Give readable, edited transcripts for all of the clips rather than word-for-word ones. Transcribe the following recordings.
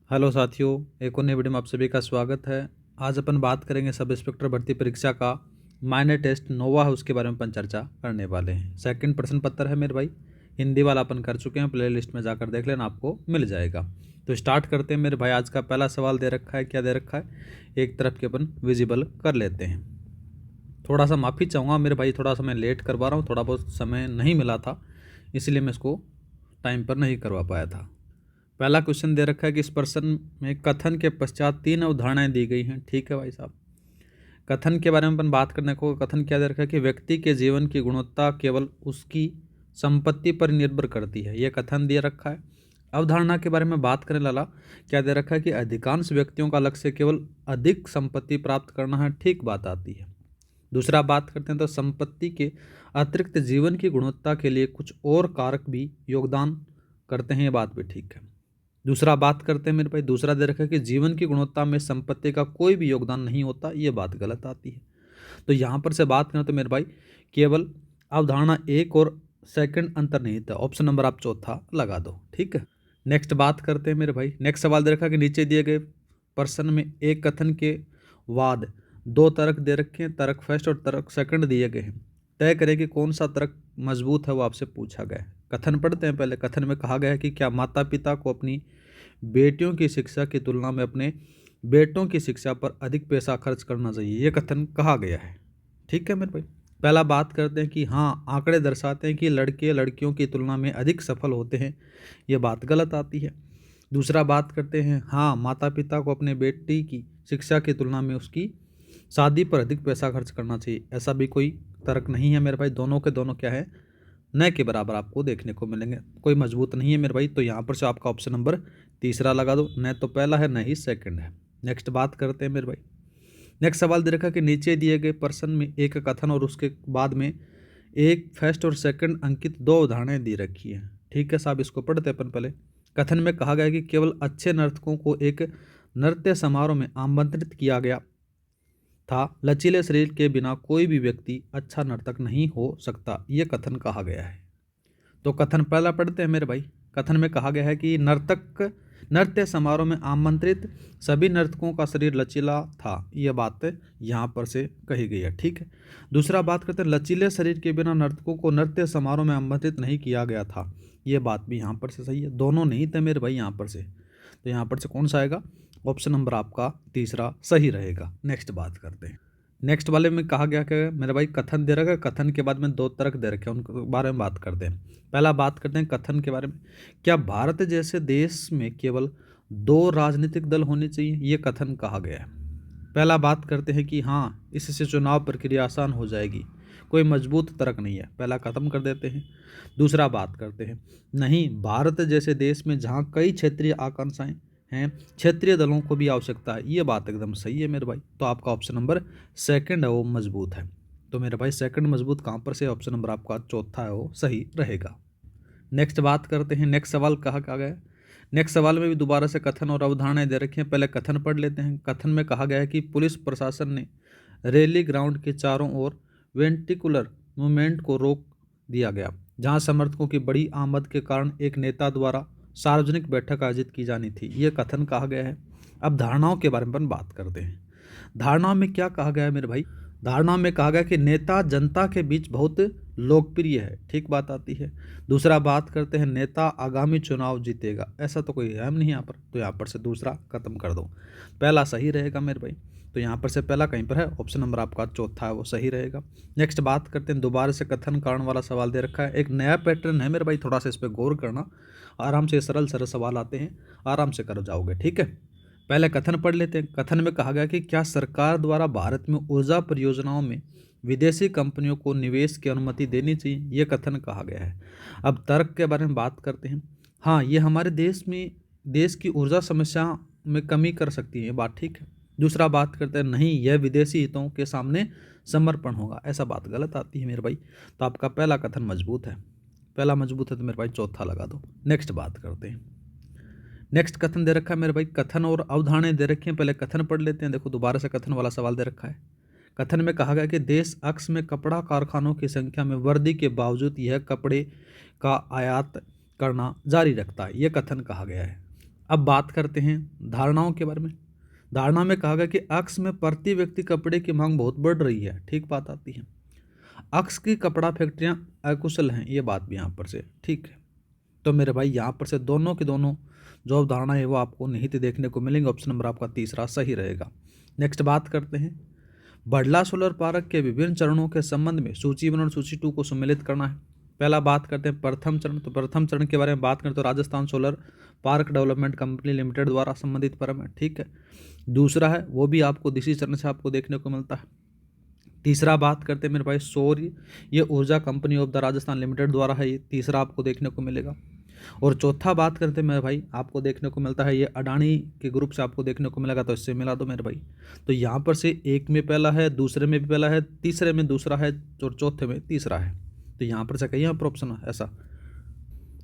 Hello साथियों, एक और नई वीडियो में आप सभी का स्वागत है। आज अपन बात करेंगे सब इंस्पेक्टर भर्ती परीक्षा का माइनर टेस्ट नोवा है, उसके बारे में अपन चर्चा करने वाले हैं। सेकंड प्रश्न पत्र है मेरे भाई, हिंदी वाला अपन कर चुके हैं, प्ले लिस्ट में जाकर देख लेना, आपको मिल जाएगा। तो स्टार्ट करते हैं मेरे भाई। आज का पहला सवाल दे रखा है, क्या दे रखा है, एक तरफ के अपन विजिबल कर लेते हैं। थोड़ा सा माफ़ी चाहूँगा मेरे भाई, थोड़ा सा मैं लेट करवा रहा हूँ, थोड़ा बहुत समय नहीं मिला था, इसलिए मैं इसको टाइम पर नहीं करवा पाया था। पहला क्वेश्चन दे रखा है कि इस प्रश्न में कथन के पश्चात 3 अवधारणाएं दी गई हैं। ठीक है भाई साहब, कथन के बारे में अपन बात करने को, कथन क्या दे रखा है कि व्यक्ति के जीवन की गुणवत्ता केवल उसकी संपत्ति पर निर्भर करती है, यह कथन दे रखा है। अवधारणा के बारे में बात करें लाला, क्या दे रखा है कि अधिकांश व्यक्तियों का लक्ष्य केवल अधिक संपत्ति प्राप्त करना है, ठीक बात आती है। दूसरा बात करते हैं तो संपत्ति के अतिरिक्त जीवन की गुणवत्ता के लिए कुछ और कारक भी योगदान करते हैं, ये बात भी ठीक है। दूसरा बात करते हैं मेरे भाई, दूसरा दे रखा है कि जीवन की गुणवत्ता में संपत्ति का कोई भी योगदान नहीं होता, ये बात गलत आती है। तो यहाँ पर से बात करें तो मेरे भाई केवल अवधारणा एक और सेकंड अंतर्निहित है, ऑप्शन नंबर आप चौथा लगा दो। ठीक है, नेक्स्ट बात करते हैं मेरे भाई। नेक्स्ट सवाल दे रखा है कि नीचे दिए गए प्रश्न में एक कथन के बाद दो तर्क दे रखे हैं, तर्क फर्स्ट और तर्क सेकंड दिए गए हैं। तय करें कि कौन सा तर्क मजबूत है, वो आपसे पूछा गया है। कथन पढ़ते हैं पहले। कथन में कहा गया है कि क्या माता पिता को अपनी बेटियों की शिक्षा की तुलना में अपने बेटों की शिक्षा पर अधिक पैसा खर्च करना चाहिए, यह कथन कहा गया है। ठीक है मेरे भाई, पहला बात करते हैं कि हाँ, आंकड़े दर्शाते हैं कि लड़के लड़कियों की तुलना में अधिक सफल होते हैं, यह बात गलत आती है। दूसरा बात करते हैं, हाँ, माता पिता को अपने बेटी की शिक्षा की तुलना में उसकी शादी पर अधिक पैसा खर्च करना चाहिए, ऐसा भी कोई तर्क नहीं है मेरे भाई। दोनों के दोनों क्या है, न के बराबर आपको देखने को मिलेंगे, कोई मजबूत नहीं है मेरे भाई। तो यहाँ पर से आपका ऑप्शन नंबर तीसरा लगा दो, न तो पहला है न ही सेकंड है। नेक्स्ट बात करते हैं मेरे भाई। नेक्स्ट सवाल दे रखा कि नीचे दिए गए प्रश्न में एक कथन और उसके बाद में एक फर्स्ट और सेकंड अंकित दो उदाहरणें दी रखी है। ठीक है साहब, इसको पढ़ते अपन पहले। कथन में कहा गया कि केवल अच्छे नर्तकों को एक नृत्य समारोह में आमंत्रित किया गया था, लचीले शरीर के बिना कोई भी व्यक्ति अच्छा नर्तक नहीं हो सकता, यह कथन कहा गया है। तो कथन पहला पढ़ते हैं मेरे भाई। कथन में कहा गया है कि नृत्य समारोह में आमंत्रित सभी नर्तकों का शरीर लचीला था, यह बात यहाँ पर से कही गई है। ठीक है, दूसरा बात करते हैं, लचीले शरीर के बिना नर्तकों को नृत्य समारोह में आमंत्रित नहीं किया गया था, यह बात भी यहाँ पर से सही है। दोनों नहीं थे मेरे भाई यहाँ पर से, तो यहाँ पर से कौन सा आएगा, ऑप्शन नंबर आपका तीसरा सही रहेगा। नेक्स्ट बात करते हैं। नेक्स्ट वाले में कहा गया कि मेरे भाई कथन दे रखा है, कथन के बाद में दो तर्क दे रखे हैं, उनके बारे में बात करते हैं। पहला बात करते हैं कथन के बारे में, क्या भारत जैसे देश में केवल दो राजनीतिक दल होने चाहिए, ये कथन कहा गया है। पहला बात करते हैं कि हाँ, इससे चुनाव प्रक्रिया आसान हो जाएगी, कोई मजबूत तर्क नहीं है, पहला खत्म कर देते हैं। दूसरा बात करते हैं, नहीं, भारत जैसे देश में जहाँ कई क्षेत्रीय आकांक्षाएं हैं, क्षेत्रीय दलों को भी आवश्यकता है, ये बात एकदम सही है मेरे भाई। तो आपका ऑप्शन नंबर सेकंड है वो मजबूत है। तो मेरे भाई सेकंड मजबूत कहाँ पर से, ऑप्शन नंबर आपका चौथा है वो सही रहेगा। नेक्स्ट बात करते हैं। नेक्स्ट सवाल कहा गया, नेक्स्ट सवाल में भी दोबारा से कथन और अवधारणाएं दे रखी हैं, पहले कथन पढ़ लेते हैं। कथन में कहा गया है कि पुलिस प्रशासन ने रैली ग्राउंड के चारों ओर वेंटिकुलर मूवमेंट को रोक दिया गया, जहां समर्थकों की बड़ी आमद के कारण एक नेता द्वारा सार्वजनिक बैठक आयोजित की जानी थी, यह कथन कहा गया है। अब धारणाओं के बारे में अपन बात करते हैं। धारणाओं में क्या कहा गया है मेरे भाई, धारणाओं में कहा गया कि नेता जनता के बीच बहुत लोकप्रिय है, ठीक बात आती है। दूसरा बात करते हैं, नेता आगामी चुनाव जीतेगा, ऐसा तो कोई है नहीं यहाँ पर, तो यहाँ पर से दूसरा खत्म कर दो, पहला सही रहेगा मेरे भाई। तो यहाँ पर से पहला कहीं पर है, ऑप्शन नंबर आपका चौथा है वो सही रहेगा। नेक्स्ट बात करते हैं, दोबारा से कथन कारण वाला सवाल दे रखा है, एक नया पैटर्न है मेरे भाई, थोड़ा सा इस पर गौर करना, आराम से सरल सरल सवाल आते हैं, आराम से कर जाओगे। ठीक है, पहले कथन पढ़ लेते हैं। कथन में कहा गया कि क्या सरकार द्वारा भारत में ऊर्जा परियोजनाओं में विदेशी कंपनियों को निवेश की अनुमति देनी चाहिए, यह कथन कहा गया है। अब तर्क के बारे में बात करते हैं। हाँ, ये हमारे देश की ऊर्जा समस्या में कमी कर सकती है, ये बात ठीक है। दूसरा बात करते हैं, नहीं, यह विदेशी हितों के सामने समर्पण होगा, ऐसा बात गलत आती है मेरे भाई। तो आपका पहला कथन मजबूत है, पहला मजबूत है तो मेरे भाई चौथा लगा दो। नेक्स्ट बात करते हैं। नेक्स्ट कथन दे रखा है मेरे भाई, कथन और अवधारणाएं दे रखी हैं, पहले कथन पढ़ लेते हैं। देखो दोबारा से कथन वाला सवाल दे रखा है। कथन में कहा गया कि देश अक्स में कपड़ा कारखानों की संख्या में वृद्धि के बावजूद यह कपड़े का आयात करना जारी रखता है, यह कथन कहा गया है। अब बात करते हैं धारणाओं के बारे में। धारणा में कहा गया कि अक्स में प्रति व्यक्ति कपड़े की मांग बहुत बढ़ रही है, ठीक बात आती है। अक्स की कपड़ा फैक्ट्रियां अकुशल हैं, ये बात भी यहाँ पर से ठीक है। तो मेरे भाई यहाँ पर से दोनों के दोनों जो अवधारणा है वो आपको निहित देखने को मिलेंगे। ऑप्शन नंबर आपका तीसरा सही रहेगा। नेक्स्ट बात करते हैं बड़ला सोलर पार्क के विभिन्न चरणों के संबंध में सूची 1 और सूची 2 को सम्मिलित करना है। पहला बात करते हैं प्रथम चरण। तो प्रथम चरण के बारे में बात करें तो Rajasthan solar park development company limited द्वारा संबंधित परम है, ठीक है। दूसरा है वो भी आपको इसी चरण से आपको देखने को मिलता है। तीसरा बात करते हैं मेरे भाई सौर ये ऊर्जा company of the Rajasthan limited द्वारा है, ये तीसरा आपको देखने को मिलेगा। और चौथा बात करते हैं मेरे भाई आपको देखने को मिलता है ये अडानी के ग्रुप से आपको देखने को मिलेगा, तो इससे मिला दो मेरे भाई। तो यहाँ पर से एक में पहला है, दूसरे में भी पहला है, तीसरे में दूसरा है और चौथे में तीसरा है। तो यहाँ पर से कहीं यहाँ पर ऑप्शन है ऐसा,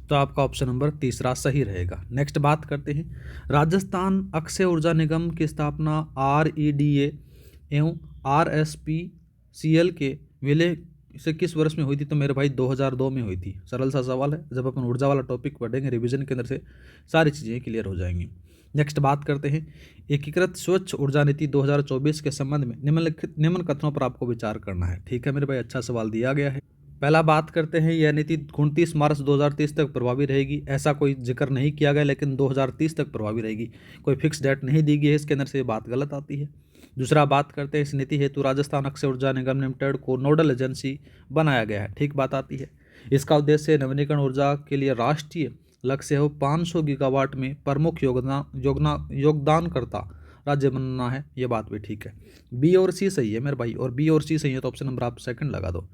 तो आपका ऑप्शन नंबर तीसरा सही रहेगा। नेक्स्ट बात करते हैं राजस्थान अक्षय ऊर्जा निगम की स्थापना REDA एवं RSPCL के विलय से किस वर्ष में हुई थी? तो मेरे भाई 2002 में हुई थी। सरल सा सवाल है, जब अपन ऊर्जा वाला टॉपिक पढ़ेंगे रिवीजन के अंदर से सारी चीज़ें क्लियर हो जाएंगी। नेक्स्ट बात करते हैं एकीकृत स्वच्छ ऊर्जा नीति 2024 के संबंध में निम्न कथनों पर आपको विचार करना है, ठीक है मेरे भाई। अच्छा सवाल दिया गया है। पहला बात करते हैं यह नीति 29 मार्च 2030 तक प्रभावी रहेगी, ऐसा कोई जिक्र नहीं किया गया, लेकिन 2030 तक प्रभावी रहेगी, कोई फिक्स डेट नहीं दी गई है, इसके अंदर से ये बात गलत आती है। दूसरा बात करते हैं इस नीति हेतु राजस्थान अक्षय ऊर्जा निगम लिमिटेड को नोडल एजेंसी बनाया गया है, ठीक बात आती है। इसका उद्देश्य नवीनीकरण ऊर्जा के लिए राष्ट्रीय लक्ष्य हो 500 गीगावाट में प्रमुख योगदानकर्ता राज्य बनना है, ये बात भी ठीक है। बी और सी सही है मेरे भाई, और बी और सी सही है तो ऑप्शन नंबर आप सेकंड लगा दो।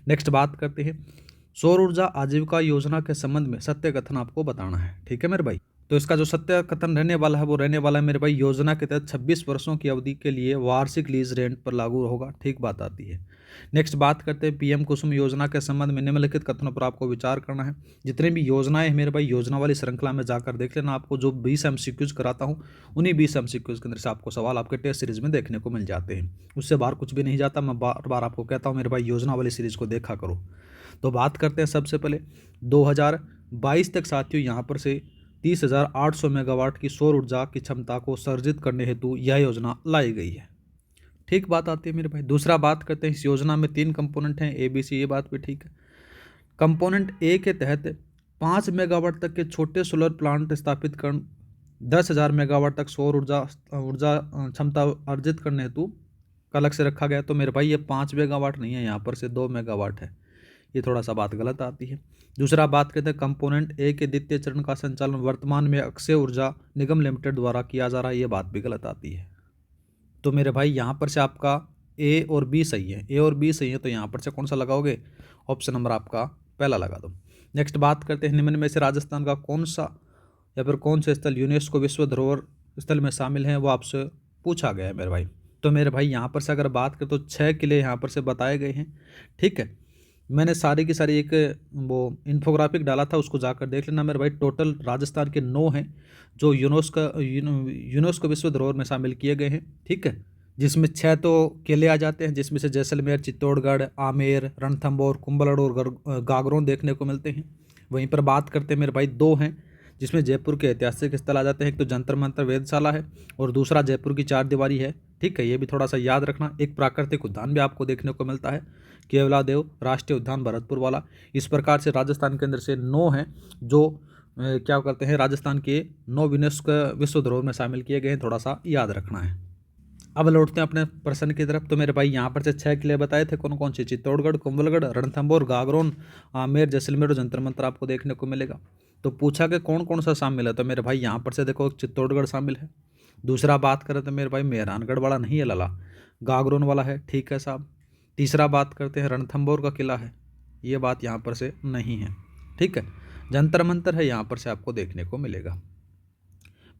नेक्स्ट बात करते हैं सौर ऊर्जा आजीविका योजना के संबंध में सत्य कथन आपको बताना है, ठीक है मेरे भाई। तो इसका जो सत्य कथन रहने वाला है वो रहने वाला है मेरे भाई योजना के तहत 26 वर्षों की अवधि के लिए वार्षिक लीज रेंट पर लागू होगा, ठीक बात आती है। नेक्स्ट बात करते हैं PM कुसुम योजना के संबंध में निम्नलिखित कथनों पर आपको विचार करना है। जितने भी योजनाएं हैं मेरे भाई योजना वाली श्रृंखला में जाकर देख लेना, आपको जो 20 MCQs कराता हूँ उन्हीं 20 MCQs के अंदर से आपको सवाल आपके टेस्ट सीरीज में देखने को मिल जाते हैं, उससे बाहर कुछ भी नहीं जाता। मैं बार बार आपको कहता हूँ मेरे भाई योजना वाली सीरीज को देखा करो। तो बात करते हैं सबसे पहले 2022 तक साथियों यहाँ पर से 30,800 मेगावाट की सौर ऊर्जा की क्षमता को सर्जित करने हेतु यह योजना लाई गई है, ठीक बात आती है मेरे भाई। दूसरा बात करते हैं इस योजना में 3 कंपोनेंट हैं ABC, ये बात भी ठीक है। कंपोनेंट A के तहत 5 मेगावाट तक के छोटे सोलर प्लांट स्थापित कर 10,000 मेगावाट तक सौर ऊर्जा क्षमता अर्जित करने हेतु का लक्ष्य रखा गया। तो मेरे भाई ये 5 मेगावाट नहीं है, यहाँ पर से 2 मेगावाट है, ये थोड़ा सा बात गलत आती है। दूसरा बात करते हैं कंपोनेंट A के द्वितीय चरण का संचालन वर्तमान में अक्षय ऊर्जा निगम लिमिटेड द्वारा किया जा रहा है, ये बात भी गलत आती है। तो मेरे भाई यहाँ पर से आपका A और B सही है, A और B सही है, तो यहाँ पर से कौन सा लगाओगे? ऑप्शन नंबर आपका पहला लगा दो। नेक्स्ट बात करते हैं निम्न में से राजस्थान का कौन सा या फिर कौन से स्थल यूनेस्को विश्व धरोहर स्थल में शामिल हैं, वो आपसे पूछा गया है मेरे भाई। तो मेरे भाई यहाँ पर से अगर बात करें तो 6 किले यहाँ पर से बताए गए हैं, ठीक है। मैंने सारी की सारी एक वो इन्फोग्राफिक डाला था, उसको जाकर देख लेना मेरे भाई। टोटल राजस्थान के 9 हैं जो यूनेस्को विश्व धरोहर में शामिल किए गए हैं, ठीक है। जिसमें 6 तो किले आ जाते हैं, जिसमें से जैसलमेर, चित्तौड़गढ़, आमेर, रणथंभौर, कुंभलगढ़ और गागरोन देखने को मिलते हैं। वहीं पर बात करते हैं मेरे भाई 2 हैं जिसमें जयपुर के ऐतिहासिक स्थल आ जाते हैं। एक तो जंतर मंतर वेधशाला है और दूसरा जयपुर की 4 दीवारी है, ठीक है। ये भी थोड़ा सा याद रखना। एक प्राकृतिक उद्यान भी आपको देखने को मिलता है, केवलादेव राष्ट्रीय उद्यान भरतपुर वाला। इस प्रकार से राजस्थान के अंदर से 9 हैं जो क्या करते हैं राजस्थान के 9 यूनेस्को विश्व धरोहर में शामिल किए गए हैं, थोड़ा सा याद रखना है। अब लौटते हैं अपने प्रश्न की तरफ। तो मेरे भाई यहाँ पर से 6 किले बताए थे, कौन कौन से? चित्तौड़गढ़, कुंभलगढ़, रणथंभौर, गागरोन, आमेर, जैसलमेर और जंतर मंतर आपको देखने को मिलेगा। तो पूछा कि कौन कौन सा शामिल है, तो मेरे भाई यहाँ पर से देखो चित्तौड़गढ़ शामिल है। दूसरा बात करें तो मेरे भाई मेहरानगढ़ वाला नहीं है लाला, गागरोन वाला है, ठीक है साहब। तीसरा बात करते हैं रणथंभौर का किला है, ये बात यहाँ पर से नहीं है, ठीक है। जंतर मंतर है, यहाँ पर से आपको देखने को मिलेगा।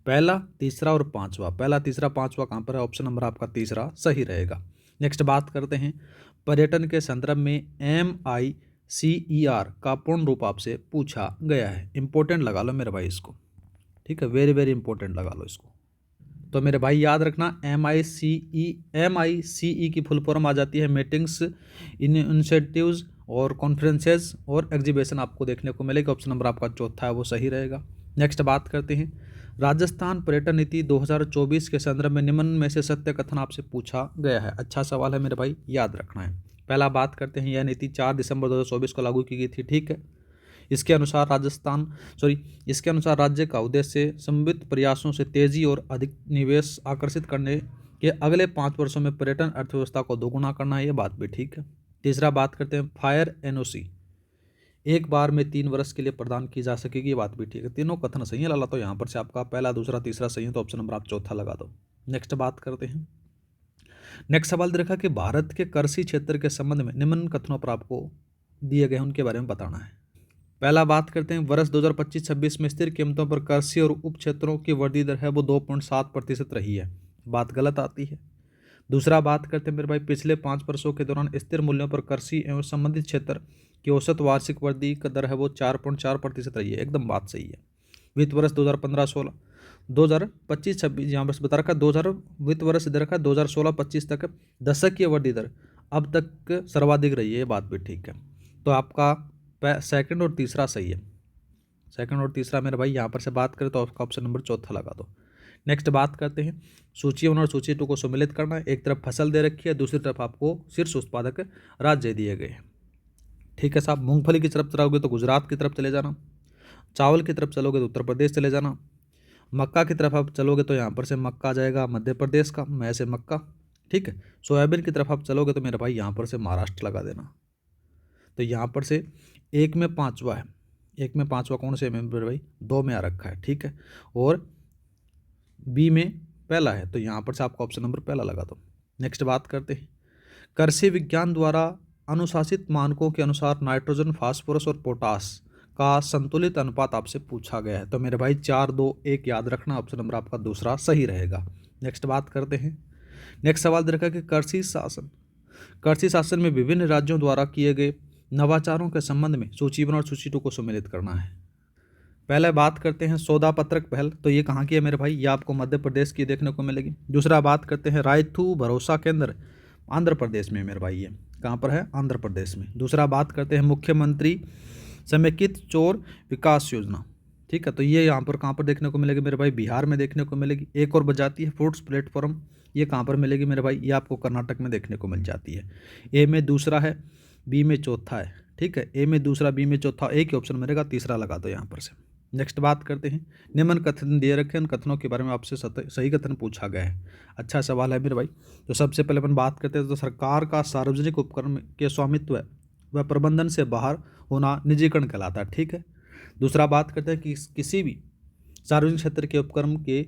पहला, तीसरा और पांचवा, पहला, तीसरा, पांचवा कहाँ पर है? ऑप्शन नंबर आपका तीसरा सही रहेगा। नेक्स्ट बात करते हैं पर्यटन के संदर्भ में MICER का पूर्ण रूप आपसे पूछा गया है। इंपॉर्टेंट लगा लो मेरे भाई इसको, ठीक है, वेरी वेरी इंपॉर्टेंट लगा लो इसको। तो मेरे भाई याद रखना MICE की फुल फॉर्म आ जाती है मीटिंग्स, इंसेंटिव्स और कॉन्फ्रेंसेस और एग्जीबिशन आपको देखने को मिलेगा। ऑप्शन नंबर आपका चौथा है वो सही रहेगा। नेक्स्ट बात करते हैं राजस्थान पर्यटन नीति 2024 के संदर्भ में निम्न में से सत्य कथन आपसे पूछा गया है। अच्छा सवाल है मेरे भाई, याद रखना है। पहला बात करते हैं, यह नीति 4 दिसंबर 2024 को लागू की गई थी, ठीक है। इसके अनुसार इसके अनुसार राज्य का उद्देश्य समन्वित प्रयासों से तेजी और अधिक निवेश आकर्षित करने के अगले 5 वर्षों में पर्यटन अर्थव्यवस्था को दोगुना करना है, ये बात भी ठीक है। तीसरा बात करते हैं फायर एनओसी एक बार में 3 वर्ष के लिए प्रदान की जा सकेगी, ये बात भी ठीक है। तीनों कथन सही है लाला, तो यहाँ पर से आपका पहला दूसरा तीसरा सही है, तो ऑप्शन नंबर आप चौथा लगा दो। नेक्स्ट बात करते हैं। नेक्स्ट सवाल देखा कि भारत के कृषि क्षेत्र के संबंध में निम्न कथनों पर आपको दिए गए उनके बारे में बताना है। पहला बात करते हैं वर्ष 2025-26 में स्थिर कीमतों पर कृषि और उप क्षेत्रों की वृद्धि दर है वो 2.7% रही है, बात गलत आती है। दूसरा बात करते हैं मेरे भाई पिछले 5 वर्षों के दौरान स्थिर मूल्यों पर कृषि एवं संबंधित क्षेत्र की औसत वार्षिक वृद्धि का दर है वो 4.4% रही है, एकदम बात सही है। वित्त वर्ष 2015-16 2025-26 यहाँ पर बता रखा 2000 वित्त वर्ष दे रखा 2016-25 तक दशक की वृद्धि दर अब तक सर्वाधिक रही है, ये बात भी ठीक है। तो आपका सेकंड और तीसरा सही है। सेकंड और तीसरा मेरे भाई यहाँ पर से बात करें तो आपका ऑप्शन नंबर चौथा लगा दो। नेक्स्ट बात करते हैं सूची 1 और सूची 2 को सम्मिलित करना है। एक तरफ फसल दे रखी है, दूसरी तरफ आपको शीर्ष उत्पादक राज्य दिए गए हैं, ठीक है साहब। मूंगफली की तरफ चलोगे तो गुजरात की तरफ चले जाना, चावल की तरफ चलोगे तो उत्तर प्रदेश चले जाना, मक्का की तरफ आप चलोगे तो यहाँ पर से मक्का आ जाएगा मध्य प्रदेश का, मैं से मक्का, ठीक है। सोयाबीन की तरफ आप चलोगे तो मेरे भाई यहाँ पर से महाराष्ट्र लगा देना। तो यहाँ पर से एक में पाँचवा है, एक में पाँचवा कौन से में मेरे भाई 2 में आ रखा है, ठीक है, और बी में पहला है, तो यहाँ पर से आपका ऑप्शन नंबर पहला लगा दो। नेक्स्ट बात करते हैं कृषि विज्ञान द्वारा अनुशासित मानकों के अनुसार नाइट्रोजन फास्फोरस और पोटास का संतुलित अनुपात आपसे पूछा गया है। तो मेरे भाई 4-2-1 याद रखना, ऑप्शन नंबर आपका दूसरा सही रहेगा। नेक्स्ट बात करते हैं। नेक्स्ट सवाल देखा कि कृषि शासन में विभिन्न राज्यों द्वारा किए गए नवाचारों के संबंध में सूची 1 और सूची 2 को सम्मिलित करना है। पहले बात करते हैं सौदा पत्रक पहल, तो ये कहाँ की है मेरे भाई, ये आपको मध्य प्रदेश की देखने को मिलेगी। दूसरा बात करते हैं रायथू भरोसा केंद्र आंध्र प्रदेश में मेरे भाई, ये कहाँ पर है, आंध्र प्रदेश में। दूसरा बात करते हैं मुख्यमंत्री समेकित चोर विकास योजना, ठीक है, तो ये यहाँ पर कहाँ पर देखने को मिलेगी मेरे भाई, बिहार में देखने को मिलेगी। एक और बजाती है फ्रूट्स प्लेटफॉर्म, ये कहाँ पर मिलेगी मेरे भाई, ये आपको कर्नाटक में देखने को मिल जाती है। ए में दूसरा है, बी में चौथा है, ठीक है, ए में दूसरा बी में चौथा, एक ही ऑप्शन मिलेगा, तीसरा लगा दो यहाँ पर से। नेक्स्ट बात करते हैं निम्न कथन दिए रखे उन कथनों के बारे में आपसे सही कथन पूछा गया है। अच्छा सवाल है मेरे भाई। तो सबसे पहले अपन बात करते हैं तो सरकार का सार्वजनिक उपक्रम के स्वामित्व व प्रबंधन से बाहर होना निजीकरण कहलाता है, ठीक है। दूसरा बात करते हैं कि किसी भी सार्वजनिक क्षेत्र के उपक्रम के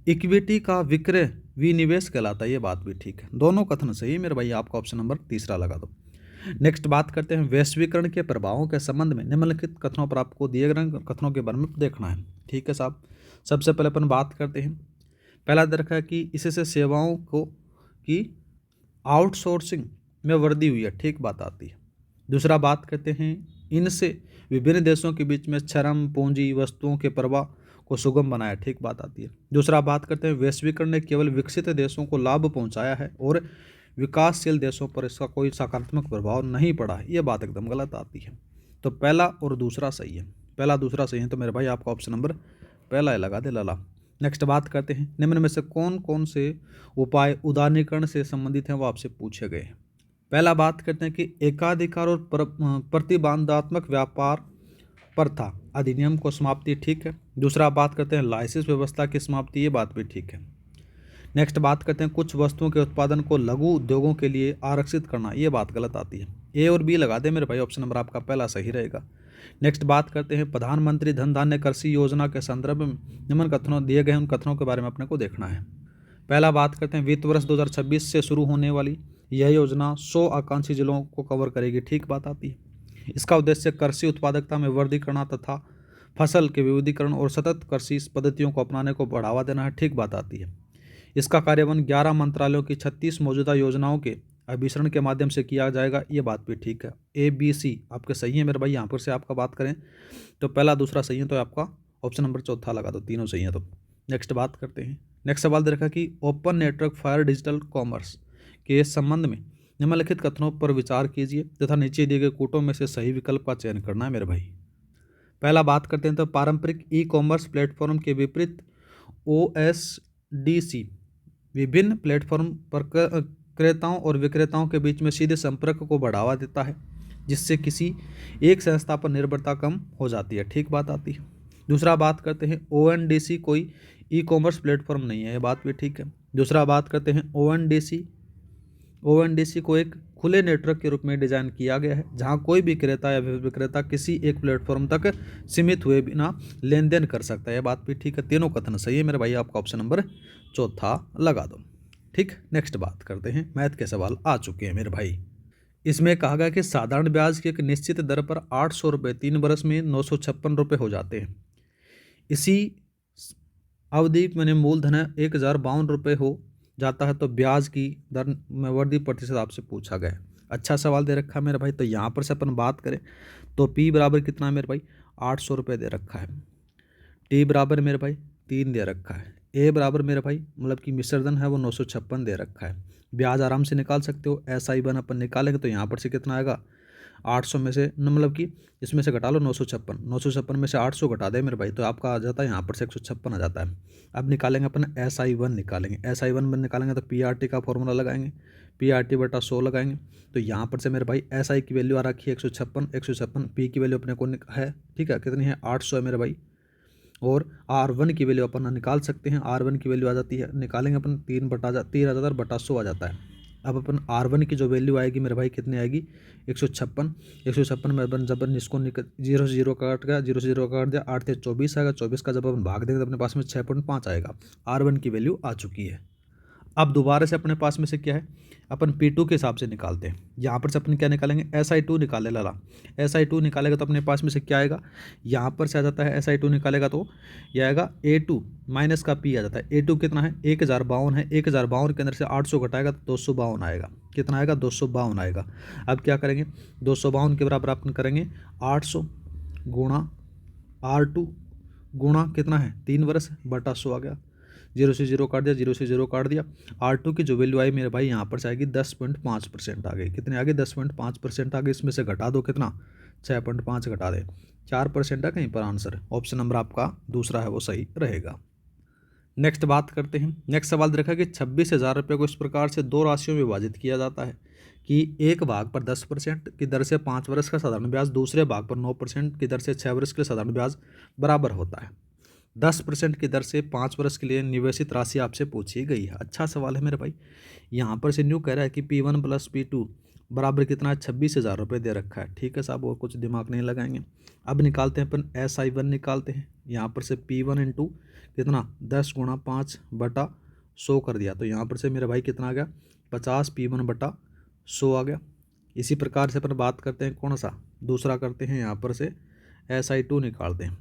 इक्विटी का विक्रय विनिवेश कहलाता है, ये बात भी ठीक है। दोनों कथन सही है मेरे भाई, आपका ऑप्शन नंबर तीसरा लगा दो। नेक्स्ट बात करते हैं वैश्वीकरण के प्रभावों के संबंध में निम्नलिखित कथनों पर आपको दिए गए कथनों के बारे में देखना है, ठीक है साहब। सबसे पहले अपन बात करते हैं, पहला दर्ज है कि इससे सेवाओं को की आउटसोर्सिंग में वृद्धि हुई है, ठीक बात आती है। दूसरा बात करते हैं इनसे विभिन्न देशों के बीच में श्रम पूंजी वस्तुओं के प्रवाह को सुगम बनाया, ठीक बात आती है। दूसरा बात करते हैं वैश्वीकरण ने केवल विकसित देशों को लाभ पहुंचाया है और विकासशील देशों पर इसका कोई सकारात्मक प्रभाव नहीं पड़ा है, ये बात एकदम गलत आती है। तो पहला और दूसरा सही है, पहला दूसरा सही है, तो मेरे भाई आपका ऑप्शन नंबर पहला ही लगा दे लाला। नेक्स्ट बात करते हैं निम्न में से कौन कौन से उपाय उदारीकरण से संबंधित हैं वो आपसे पूछे गए हैं। पहला बात करते हैं कि एकाधिकार और प्रतिबंधात्मक व्यापार प्रथा अधिनियम को समाप्ति, ठीक है। दूसरा बात करते हैं लाइसेंस व्यवस्था की समाप्ति, ये बात भी ठीक है। नेक्स्ट बात करते हैं कुछ वस्तुओं के उत्पादन को लघु उद्योगों के लिए आरक्षित करना, ये बात गलत आती है। ए और बी लगा दे मेरे भाई, ऑप्शन नंबर आपका पहला सही रहेगा। नेक्स्ट बात करते हैं प्रधानमंत्री धन धान्य कृषि योजना के संदर्भ में निम्न कथनों दिए गए उन कथनों के बारे में अपने को देखना है। पहला बात करते हैं वित्त वर्ष 2026 से शुरू होने वाली यह योजना 100 आकांक्षी जिलों को कवर करेगी, ठीक बात आती है। इसका उद्देश्य कृषि उत्पादकता में वृद्धि करना तथा फसल के विविधीकरण और सतत कृषि पद्धतियों को अपनाने को बढ़ावा देना है, ठीक बात आती है। इसका कार्यान्वयन 11 मंत्रालयों की 36 मौजूदा योजनाओं के अभिसरण के माध्यम से किया जाएगा, ये बात भी ठीक है। ए बी सी आपके सही है मेरे भाई, यहाँ पर से आपका बात करें तो पहला दूसरा सही है, तो आपका ऑप्शन नंबर चौथा लगा दो, तीनों सही है। तो नेक्स्ट बात करते हैं। नेक्स्ट सवाल दे रखा कि open network for digital commerce के संबंध में निम्नलिखित कथनों पर विचार कीजिए तथा नीचे दिए गए कूटों में से सही विकल्प का चयन करना है मेरे भाई। पहला बात करते हैं तो पारंपरिक ई कॉमर्स प्लेटफॉर्म के विपरीत OSDC विभिन्न प्लेटफॉर्म पर क्रेताओं और विक्रेताओं के बीच में सीधे संपर्क को बढ़ावा देता है, जिससे किसी एक संस्था पर निर्भरता कम हो जाती है। ठीक बात आती है। दूसरा बात करते हैं ONDC कोई ई कॉमर्स प्लेटफॉर्म नहीं है, ये बात भी ठीक है। दूसरा बात करते हैं ONDC को एक खुले नेटवर्क के रूप में डिजाइन किया गया है, जहां कोई भी क्रेता या विक्रेता किसी एक प्लेटफॉर्म तक सीमित हुए बिना लेन देन कर सकता है। यह बात भी ठीक है। तीनों कथन सही है मेरे भाई, आपका ऑप्शन नंबर चौथा लगा दो। ठीक, नेक्स्ट बात करते हैं। मैथ के सवाल आ चुके हैं मेरे भाई। इसमें कहा गया कि साधारण ब्याज की एक निश्चित दर पर 800 रुपये 3 बरस में 956 रुपये हो जाते हैं। इसी अवधि में मूलधन 1052 रुपये हो जाता है तो ब्याज की दर में वृद्धि प्रतिशत आपसे पूछा गया है। अच्छा सवाल दे रखा है मेरे भाई। तो यहाँ पर से अपन बात करें तो P बराबर कितना है मेरे भाई, 800 रुपये दे रखा है। T बराबर मेरे भाई 3 दे रखा है। A बराबर मेरे भाई मतलब कि मिश्रधन है वो 956 दे रखा है। ब्याज आराम से निकाल सकते हो। SI1 अपन निकालेंगे तो यहाँ पर से कितना आएगा, 800 में से मतलब कि इसमें से घटा लो 956 में से 800 घटा दे मेरे भाई तो आपका आ जाता है यहाँ पर से 156 आ जाता है। अब निकालेंगे अपन SI1 निकालेंगे। SI1 में निकालेंगे तो PRT का फॉर्मूला लगाएंगे, PRT बटा 100 लगाएंगे। तो यहाँ पर से मेरे भाई SI की वैल्यू आ रखी है 156, P की वैल्यू अपने को है, ठीक है, कितनी है 800 है मेरे भाई। और R1 की वैल्यू अपन निकाल सकते हैं। R1 की वैल्यू आ जाती है, निकालेंगे अपन 3 बटा 100 आ जाता है। अब अपन R1 की जो वैल्यू आएगी मेरे भाई कितनी आएगी, 156 में अपन जब इसको 0 से 0 काट गया, 0 से 0 काट दिया, 8 से 24 आएगा। 24 का जब अपन भाग देंगे तो अपने पास में 6.5 आएगा। R1 की वैल्यू आ चुकी है। अब दोबारा से अपने पास में से क्या है, अपन P2 के हिसाब से निकालते हैं। यहाँ पर से अपन क्या निकालेंगे, SI2 निकाले लाला। SI2 निकालेगा तो अपने पास में से क्या आएगा, यहाँ पर से आ जाता है SI2 निकालेगा तो यह आएगा A2 माइनस का P आ जाता है। A2 कितना है, 1052 है। 1052 के अंदर से 800 घटाएगा तो 252 आएगा। कितना आएगा, 252 आएगा। अब क्या करेंगे, 252 के बराबर अपन करेंगे 800 गुणा R2 गुणा कितना है 3 वर्ष बटा 100 आ गया। 0 से 0 काट दिया, 0 से 0 काट दिया। R2 की जो वैल्यू आई मेरे भाई यहाँ पर से आएगी 10.5% आ गई। कितने आ गए, 10.5% आ गए। इसमें से घटा दो कितना, 6.5 घटा दे, 4% है कहीं पर आंसर। ऑप्शन नंबर आपका दूसरा है वो सही रहेगा। नेक्स्ट बात करते हैं। नेक्स्ट सवाल देखा कि 26,000 रुपये को इस प्रकार से दो राशियों में विभाजित किया जाता है कि एक भाग पर 10% की दर से 5 वर्ष का साधारण ब्याज, दूसरे भाग पर 9% की दर से 6 वर्ष के साधारण ब्याज बराबर होता है। 10% की दर से 5 वर्ष के लिए निवेशित राशि आपसे पूछी गई है। अच्छा सवाल है मेरे भाई। यहाँ पर से न्यू कह रहा है कि P1 प्लस P2 बराबर कितना है, 26,000 रुपये दे रखा है। ठीक है साहब, और कुछ दिमाग नहीं लगाएंगे। अब निकालते हैं अपन SI1 निकालते हैं। यहाँ पर से P1 इंटू कितना 10 गुणा 5 बटा 100 कर दिया तो यहाँ पर से मेरे भाई कितना आ गया, 50 P1 बटा 100 आ गया। इसी प्रकार से अपन बात करते हैं कौन सा, दूसरा करते हैं। यहाँ पर से SI2 निकालते हैं।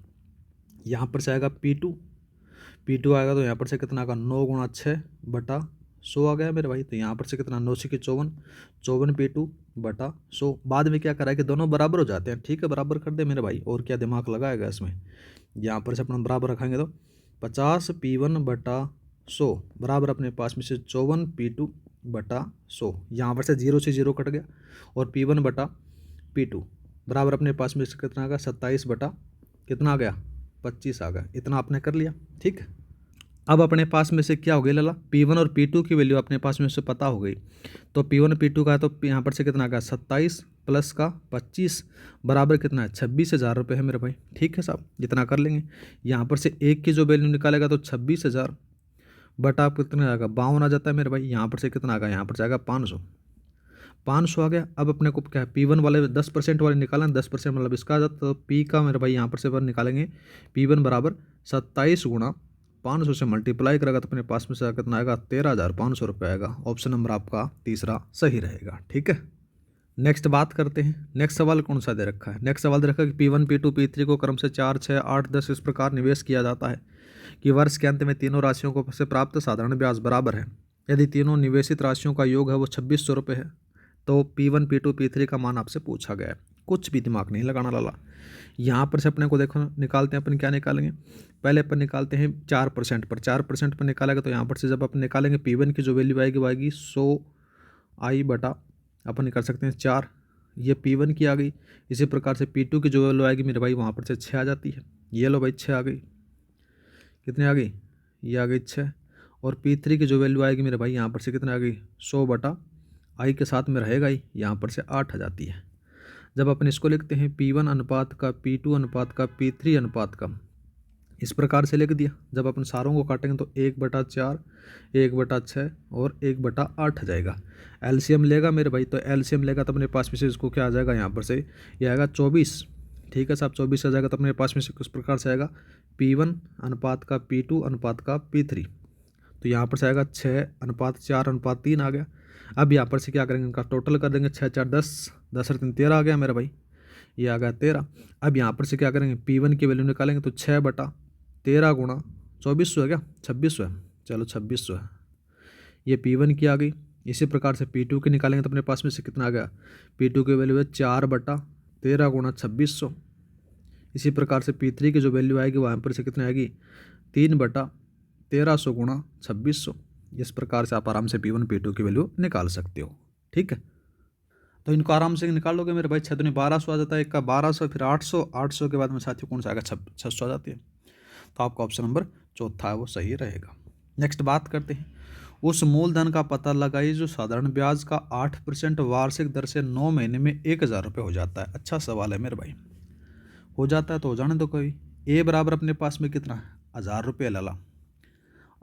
यहाँ पर से आएगा P2 आएगा तो यहाँ पर से कितना आएगा, 9 गुणा 6 बटा 100 आ गया मेरे भाई। तो यहाँ पर से कितना, 9 से 54 P2 बटा 100। बाद में क्या करा है कि दोनों बराबर हो जाते हैं। ठीक है, बराबर कर दे मेरे भाई, और क्या दिमाग लगाएगा इसमें। यहाँ पर से अपना बराबर रखेंगे तो 50 P1 बटा 100 बराबर अपने पास में से 54 P2 बटा 100। यहाँ पर से 0 से 0 कट गया और P1 बटा P2 बराबर अपने पास में से कितना आ गया, 27 बटा कितना आ गया, 25 आ गया। इतना आपने कर लिया। ठीक, अब अपने पास में से क्या हो गया लाला, P1 और P2 की वैल्यू अपने पास में से पता हो गई। तो P1 P2 का है तो यहाँ पर से कितना आ गया, 27 प्लस का 25 बराबर कितना है, 26,000 रुपये है मेरे भाई। ठीक है साहब, जितना कर लेंगे। यहाँ पर से एक की जो वैल्यू निकालेगा तो 26,000 बटा आप कितना आएगा, 52 आ जाता है मेरे भाई। यहाँ पर से कितना आ गया, यहाँ पर से आएगा 500 आ गया। अब अपने को क्या है, P1 वाले 10% वाले निकालें, 10% मतलब इसका आ जाता तो P का मेरे भाई यहाँ पर से निकालेंगे P1 बराबर 27 गुणा 500 से मल्टीप्लाई करेगा तो अपने पास में से कितना आएगा, 13,500 रुपये आएगा। ऑप्शन नंबर आपका तीसरा सही रहेगा। ठीक है, नेक्स्ट बात करते हैं। नेक्स्ट सवाल कौन सा दे रखा है, नेक्स्ट सवाल दे रखा है कि P1 P2 P3 को क्रम से 4, 6, 8, 10 इस प्रकार निवेश किया जाता है कि वर्ष के अंत में तीनों राशियों को से प्राप्त साधारण ब्याज बराबर है। यदि तीनों निवेशित राशियों का योग है वो 2600 रुपये है तो P1 P2 P3 का मान आपसे पूछा गया है। कुछ भी दिमाग नहीं लगाना लाला। यहाँ पर से अपने को देखो निकालते हैं। अपन क्या निकालेंगे, पहले अपन निकालते हैं 4% पर। 4% पर निकालेगा तो यहाँ पर से जब अपन निकालेंगे P1 की जो वैल्यू आएगी वो आएगी 100 I बटा अपन निकाल सकते हैं 4 ये P1 की आ गई। इसी प्रकार से P2 की जो वैल्यू आएगी मेरे भाई वहाँ पर से 6 आ जाती है। ये लो भाई 6 आ गई। कितनी आ गई? ये आ गई 6। और P3 की जो वैल्यू आएगी मेरे भाई यहाँ पर से कितनी आ गई? 100 बटा आई के साथ में रहेगा ही, यहाँ पर से 8 आ जाती है। जब अपन इसको लिखते हैं P1 अनुपात का P2 अनुपात का P3 अनुपात का, इस प्रकार से लिख दिया। जब अपन सारों को काटेंगे तो 1/4, 1/6 और 1/8 आ जाएगा। एलसीएम लेगा मेरे भाई, तो एलसीएम लेगा तो अपने पास में से इसको क्या आ जाएगा यहाँ पर से, ये आएगा 24। ठीक है साहब, 24 आ जाएगा। तो अपने पास में से किस प्रकार से आएगा? P1 अनुपात का P2 अनुपात का P3। तो यहाँ पर से आएगा 6:4:3 आ गया। अब यहाँ पर से क्या करेंगे, इनका टोटल कर देंगे। 6 4 10, 10 और 3 13 आ गया मेरा भाई, ये आ गया 13। अब यहाँ पर से क्या करेंगे, P1 की वैल्यू निकालेंगे तो 6/13 गुणा 2400 है क्या? 2600 है। चलो 2600 है, ये P1 की आ गई। इसी प्रकार से P2 की निकालेंगे तो अपने पास में से कितना आ गया? P2 की वैल्यू है 4/13 गुणा 2600। इसी प्रकार से P3 की जो वैल्यू आएगी वहाँ पर से कितनी आएगी? 3/1300 गुणा 2600। इस प्रकार से आप आराम से P1 P2 की वैल्यू निकाल सकते हो। ठीक है, तो इनको आराम से निकाल लोगे मेरे भाई। 6 दूनी 1200 आ जाता है, एक का 1200, फिर 800, 800 के बाद में साथियों कौन सा आएगा? 600 आ जाती है। तो आपका ऑप्शन नंबर चौथा है वो सही रहेगा। नेक्स्ट बात करते हैं, उस मूलधन का पता लगाइए जो साधारण ब्याज का 8% वार्षिक दर से 9 महीने में 1000 रुपये हो जाता है। अच्छा सवाल है मेरे भाई, हो जाता है तो हो जाने दो। कोई ए बराबर अपने पास में कितना है? 1000 रुपये लाला।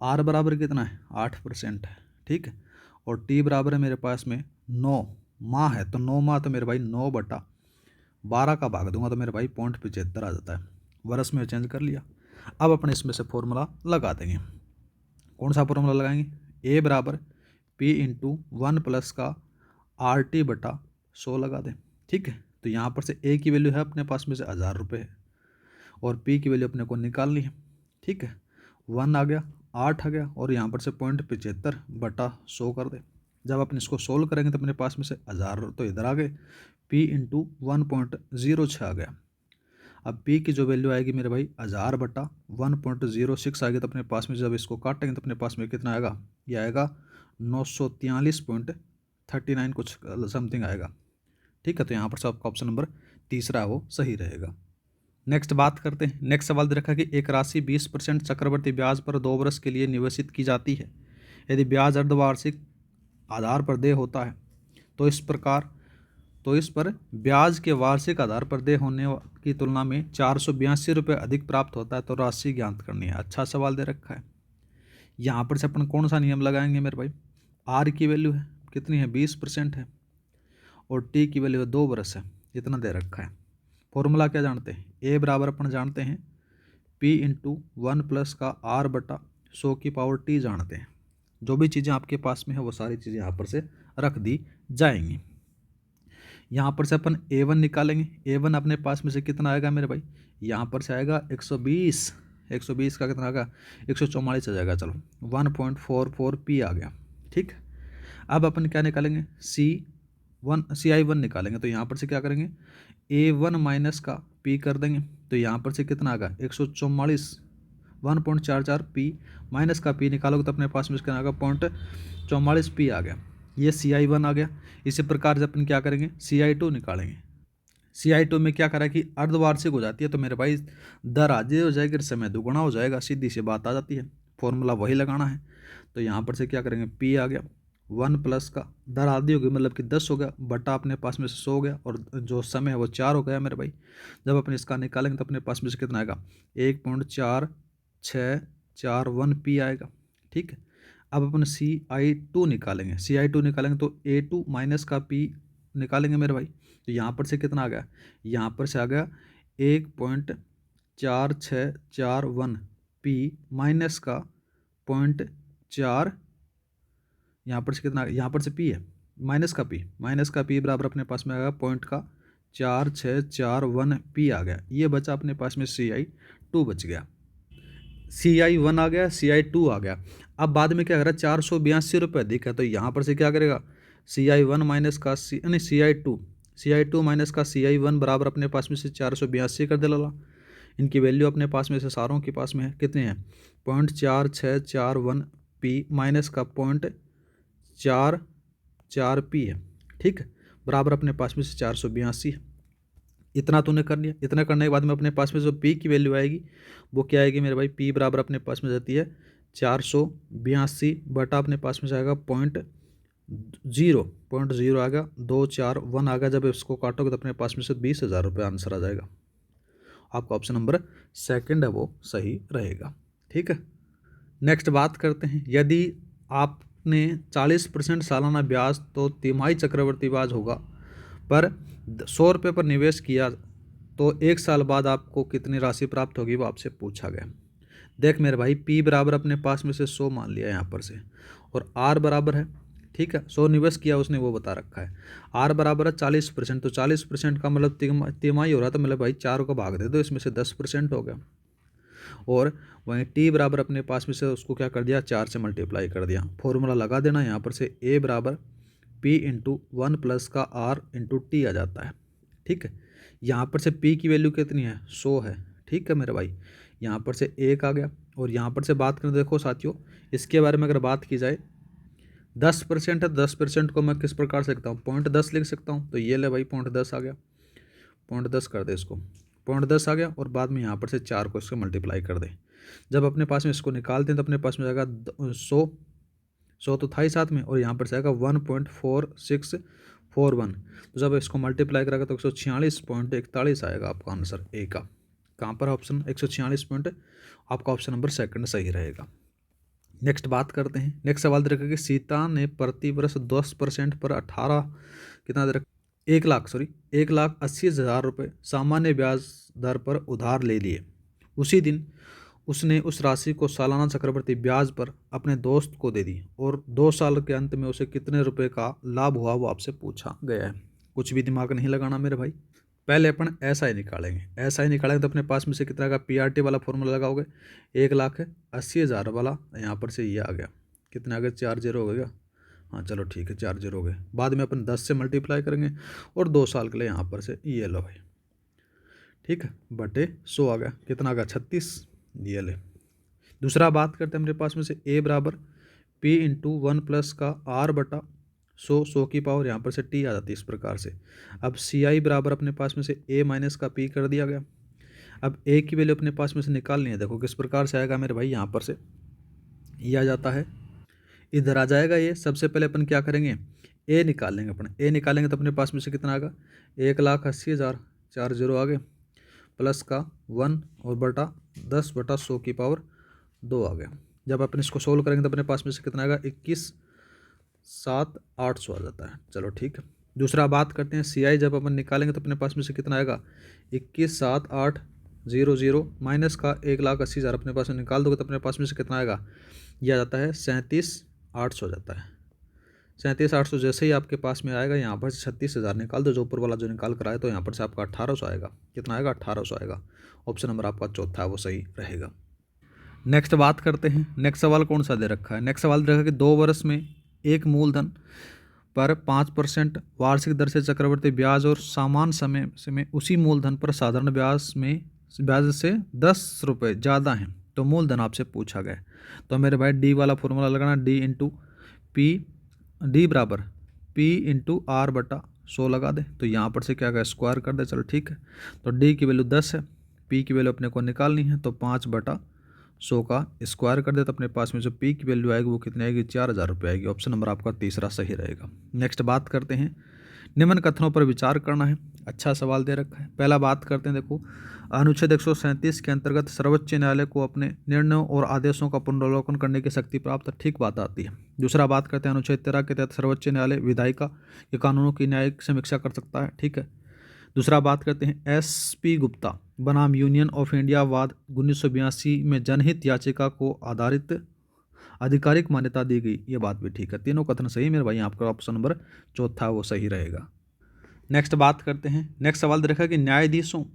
आर बराबर कितना है? 8% है। ठीक है, और टी बराबर है मेरे पास में 9 माह है, तो 9 माह तो मेरे भाई 9/12 का भाग दूंगा तो मेरे भाई 0.75 आ जाता है। वर्ष में चेंज कर लिया। अब अपन इसमें से फॉर्मूला लगा देंगे। कौन सा फॉर्मूला लगाएंगे? ए बराबर P/1 प्लस का RT/100 लगा दें। ठीक है, तो यहाँ पर से ए की वैल्यू है अपने पास में से 1000 रुपये है, और पी की वैल्यू अपने को निकालनी है। ठीक है, 1 आ गया, 8 आ गया, और यहाँ पर से 0.75/100 कर दे। जब अपन इसको सोल्व करेंगे तो अपने पास में से 1000 तो इधर आ गए, P/1.06 आ गया। अब P की जो वैल्यू आएगी मेरे भाई 1000/1.06 आएगी, तो अपने पास में जब इसको काटेंगे तो अपने पास में कितना आएगा? ये आएगा 943.39 कुछ समथिंग आएगा। ठीक है, तो यहाँ पर से आपका ऑप्शन नंबर तीसरा है वो सही रहेगा। नेक्स्ट बात करते हैं। नेक्स्ट सवाल दे रखा कि एक राशि 20% चक्रवर्ती ब्याज पर 2 वर्ष के लिए निवेशित की जाती है। यदि ब्याज अर्धवार्षिक आधार पर देय होता है तो इस पर ब्याज के वार्षिक आधार पर देय होने की तुलना में 482 रुपये अधिक प्राप्त होता है, तो राशि ज्ञात करनी है। अच्छा सवाल दे रखा है। यहाँ पर से अपन कौन सा नियम लगाएंगे मेरे भाई? आर की वैल्यू है कितनी है? 20% है, और टी की वैल्यू है 2 वर्ष है, जितना दे रखा है। फॉर्मूला क्या जानते हैं? ए बराबर अपन जानते हैं P/1 प्लस का R/100 की पावर T जानते हैं। जो भी चीज़ें आपके पास में है वो सारी चीज़ें यहाँ पर से रख दी जाएंगी। यहाँ पर से अपन A1 निकालेंगे। A1 अपने पास में से कितना आएगा मेरे भाई? यहाँ पर से आएगा 120। 120 का कितना आएगा? 144 आ जाएगा। चलो 1.44P आ गया। ठीक, अब अपन क्या निकालेंगे? CI1 निकालेंगे। तो यहाँ पर से क्या करेंगे? A1 माइनस का P कर देंगे, तो यहाँ पर से कितना आएगा? 144। 1.44P माइनस का P निकालोगे तो अपने पास में कितना आएगा? 0.44P आ गया। ये CI1 आ गया। इसी प्रकार से अपन क्या करेंगे? CI2 निकालेंगे। CI2 में क्या करा कि अर्धवार्षिक हो जाती है, तो मेरे भाई दर आधी हो जाएगी, समय दुगुना हो जाएगा, सीधी सी बात आ जाती है। फॉर्मूला वही लगाना है। तो यहाँ पर से क्या करेंगे? P आ गया, 1 प्लस का दर आधी हो गई मतलब कि 10 हो गया, बटा अपने पास में से 100 हो गया, और जो समय है वो 4 हो गया मेरे भाई। जब अपन इसका निकालेंगे तो अपने पास में से कितना आएगा? 1.4641P आएगा। ठीक है, अब अपन CI2 निकालेंगे। CI2 निकालेंगे तो A2 माइनस का P निकालेंगे मेरे भाई। तो यहाँ पर से कितना आ गया? यहाँ पर से आ गया 1.4641P माइनस का 0.4, यहाँ पर से कितना आ गया? यहाँ पर से P है, माइनस का P बराबर अपने पास में आ गया 0.4641P आ गया। ये बचा अपने पास में CI2 बच गया। CI1 आ गया, CI2 आ गया। अब बाद में क्या करेगा? 482 रुपये अधिक है, तो यहाँ पर से क्या करेगा? CI1 माइनस का CI2 माइनस का CI1 बराबर अपने पास में से 482 कर दे ला। इनकी वैल्यू अपने पास में से सारों के पास में है, कितने हैं? 0.4641P माइनस का 0.44P है। ठीक है, बराबर अपने पास में से 482। इतना तूने कर लिया। इतना करने के बाद में अपने पास में जो पी की वैल्यू आएगी वो क्या आएगी मेरे भाई, पी बराबर अपने पास में जाती है 482 बटा अपने पास में जाएगा 0.0 आ गया, 241 आ गया। जब इसको काटोगे तो अपने पास में से 20,000 रुपये आंसर आ जाएगा। आपका ऑप्शन नंबर सेकंड है वो सही रहेगा। ठीक है, नेक्स्ट बात करते हैं। यदि आपने 40% सालाना ब्याज तो तिमाही चक्रवर्ती ब्याज होगा, पर 100 रुपये पर निवेश किया तो 1 साल बाद आपको कितनी राशि प्राप्त होगी वो आपसे पूछा गया। देख मेरे भाई, पी बराबर अपने पास में से 100 मान लिया यहाँ पर से, और आर बराबर है, ठीक है, 100 निवेश किया उसने वो बता रखा है। आर बराबर है 40%, तो 40% का मतलब तिमाही हो रहा था, मतलब भाई 4 को भाग दे दो, इसमें से 10% हो गया। और वहीं टी बराबर अपने पास में से उसको क्या कर दिया, 4 से मल्टीप्लाई कर दिया। फॉर्मूला लगा देना यहाँ पर से, ए बराबर पी इंटू 1 प्लस का आर इंटू टी आ जाता है। ठीक है, यहाँ पर से पी की वैल्यू कितनी है, 100 है। ठीक है मेरे भाई, यहाँ पर से 1 आ गया। और यहाँ पर से बात करें, देखो साथियों, इसके बारे में अगर बात की जाए 10% है, 10% को मैं किस प्रकार से लिखता हूँ, 0.10 लिख सकता हूँ। तो ये ले भाई 0.10 आ गया, 0.10 कर दे इसको, 0.10 आ गया। और बाद में यहाँ पर से 4 को इसको मल्टीप्लाई कर दे। जब अपने पास में इसको निकालते हैं तो अपने पास में जाएगा 100 तो था ही साथ में, और यहाँ पर से आएगा 1.4641। तो जब इसको मल्टीप्लाई करेगा तो 146.41 आएगा आपका आंसर ए का। कहाँ पर ऑप्शन 146 पॉइंट, आपका ऑप्शन नंबर सेकंड सही रहेगा। नेक्स्ट बात करते हैं। नेक्स्ट सवाल दे रखा है कि सीता ने प्रति वर्ष 10% पर 18 कितना दे रखा, 1,80,000 रुपये सामान्य ब्याज दर पर उधार ले लिए। उसी दिन उसने उस राशि को सालाना चक्रवर्ती ब्याज पर अपने दोस्त को दे दी, और 2 साल के अंत में उसे कितने रुपए का लाभ हुआ वो आपसे पूछा गया है। कुछ भी दिमाग नहीं लगाना मेरे भाई, पहले अपन ऐसा ही निकालेंगे। ऐसा ही निकालेंगे तो अपने पास में से कितना का पीआरटी वाला फॉर्मूला लगाओगे, 1,80,000 वाला यहाँ पर से ये आ गया, कितना आ गया, 4 0 हो गया। हाँ चलो ठीक है, 4 0 हो गए। बाद में अपन 10 से मल्टीप्लाई करेंगे, और 2 साल के लिए यहाँ पर से ये लो भाई, ठीक है, बटे 100 आ गया, कितना आ गया, 36, ये ले। दूसरा बात करते हैं, मेरे पास में से ए बराबर पी इंटू 1 प्लस का आर बटा 100 की पावर यहाँ पर से टी आ जाती है इस प्रकार से। अब सी आई बराबर अपने पास में से ए माइनस का पी कर दिया गया। अब ए की वैल्यू अपने पास में से निकालनी है। देखो किस प्रकार से आएगा मेरे भाई, यहाँ पर से ये आ जाता है, इधर आ जाएगा ये। सबसे पहले अपन क्या करेंगे, ए निकाल लेंगे। अपन ए निकालेंगे तो अपने पास में से कितना आएगा, 1,80,000, 4 0 आ गए, प्लस का 1 और बटा 10/100 की पावर 2 आ गया। जब अपन इसको सोल्व करेंगे तो अपने पास में से कितना आएगा, 21,7,800 आ जाता है। चलो ठीक है। दूसरा बात करते हैं, सी आई जब अपन निकालेंगे तो अपने पास में से कितना आएगा, 21,7,800 माइनस का 1,80,000 अपने पास में निकाल दोगे तो अपने पास में से कितना आएगा, यह आ जाता है 37,800 जाता है। 37,800 जैसे ही आपके पास में आएगा, यहाँ पर से 36,000 निकाल दो, जो ऊपर वाला जो निकाल कर आए, तो यहाँ पर से आपका 1,800 आएगा। कितना आएगा, 1,800 आएगा। ऑप्शन नंबर आपका चौथा है वो सही रहेगा। नेक्स्ट बात करते हैं। नेक्स्ट सवाल कौन सा दे रखा है, नेक्स्ट सवाल दे रखा है कि 2 वर्ष में एक मूलधन पर 5% वार्षिक दर से चक्रवर्ती ब्याज और समान समय में उसी मूलधन पर साधारण ब्याज से 10 रुपये ज़्यादा हैं, तो मूलधन आपसे पूछा गया। तो मेरे भाई डी वाला फॉर्मूला लगाना, डी इंटू पी, डी बराबर पी इंटू आर बटा 100 लगा दे। तो यहाँ पर से क्या करें, स्क्वायर कर दे। चलो ठीक है, तो डी की वैल्यू 10 है, पी की वैल्यू अपने को निकालनी है, तो 5/100 का स्क्वायर कर दे। तो अपने पास में जो पी की वैल्यू आएगी वो कितनी आएगी, 4,000 रुपये आएगी। ऑप्शन नंबर आपका तीसरा सही रहेगा। नेक्स्ट बात करते हैं, निम्न कथनों पर विचार करना है। अच्छा सवाल दे रखा है। पहला बात करते हैं, देखो अनुच्छेद 137 के अंतर्गत सर्वोच्च न्यायालय को अपने निर्णयों और आदेशों का पुनरावलोकन करने की शक्ति प्राप्त, ठीक बात आती है। दूसरा बात करते हैं, अनुच्छेद 13 के तहत सर्वोच्च न्यायालय विधायिका के कानूनों की न्यायिक समीक्षा कर सकता है, ठीक है। दूसरा बात करते हैं, एस.पी. गुप्ता बनाम यूनियन ऑफ इंडिया वाद 1982 में जनहित याचिका को आधारित आधिकारिक मान्यता दी गई, ये बात भी ठीक है। तीनों कथन सही मेरे भाई, आपका ऑप्शन नंबर चौथा वो सही रहेगा। नेक्स्ट बात करते हैं, नेक्स्ट सवाल दे रखा है कि न्यायाधीशों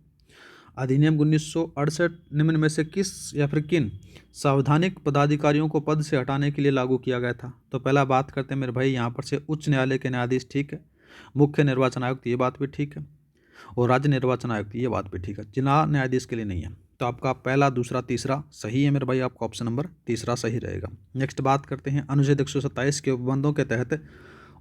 अधिनियम 1968 निम्न में से किस या फिर किन संवैधानिक पदाधिकारियों को पद से हटाने के लिए लागू किया गया था। तो पहला बात करते हैं मेरे भाई, यहाँ पर से उच्च न्यायालय के न्यायाधीश, ठीक है, मुख्य निर्वाचन आयुक्त, ये बात भी ठीक है, और राज्य निर्वाचन आयुक्त, ये बात भी ठीक है। जिला न्यायाधीश के लिए नहीं है। तो आपका पहला, दूसरा, तीसरा सही है मेरे भाई, आपका ऑप्शन नंबर तीसरा सही रहेगा। नेक्स्ट बात करते हैं, अनुच्छेद 127 के उपबंधों के तहत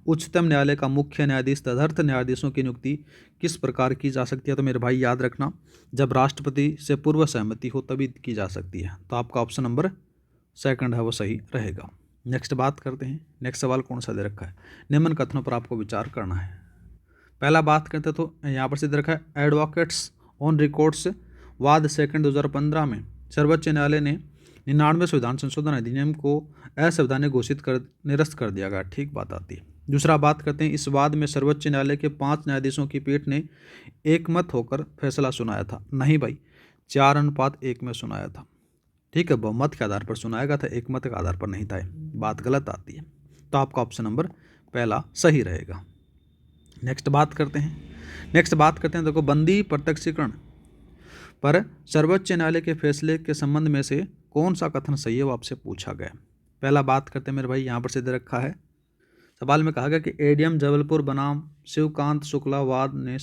उच्चतम न्यायालय का मुख्य न्यायाधीश तदर्थ न्यायाधीशों की नियुक्ति किस प्रकार की जा सकती है? तो मेरे भाई याद रखना, जब राष्ट्रपति से पूर्व सहमति हो तभी की जा सकती है। तो आपका ऑप्शन नंबर सेकंड है वो सही रहेगा। नेक्स्ट बात करते हैं। नेक्स्ट सवाल कौन सा दे रखा है? निम्न कथनों पर आपको विचार करना है। पहला बात करते तो यहाँ पर से दे रखा है एडवोकेट्स ऑन रिकॉर्ड्स वाद सेकंड 2015 में सर्वोच्च न्यायालय ने 99वें संविधान संशोधन अधिनियम को असंवैधानिक घोषित कर निरस्त कर दिया गया। ठीक बात आती है। दूसरा बात करते हैं, इस वाद में सर्वोच्च न्यायालय के 5 न्यायाधीशों की पीठ ने एकमत होकर फैसला सुनाया था। नहीं भाई, 4:1 में सुनाया था। ठीक है, बहुमत के आधार पर सुनाया गया था, एकमत के आधार पर नहीं था। बात गलत आती है। तो आपका ऑप्शन नंबर पहला सही रहेगा। नेक्स्ट बात करते हैं देखो, बंदी प्रत्यक्षीकरण पर सर्वोच्च न्यायालय के फैसले के संबंध में से कौन सा कथन सही है वो आपसे पूछा गया। पहला बात करते हैं मेरे भाई, यहाँ पर से दे रखा है, सवाल में कहा गया कि एडीएम जबलपुर बनाम शिवकांत शुक्ला वाद में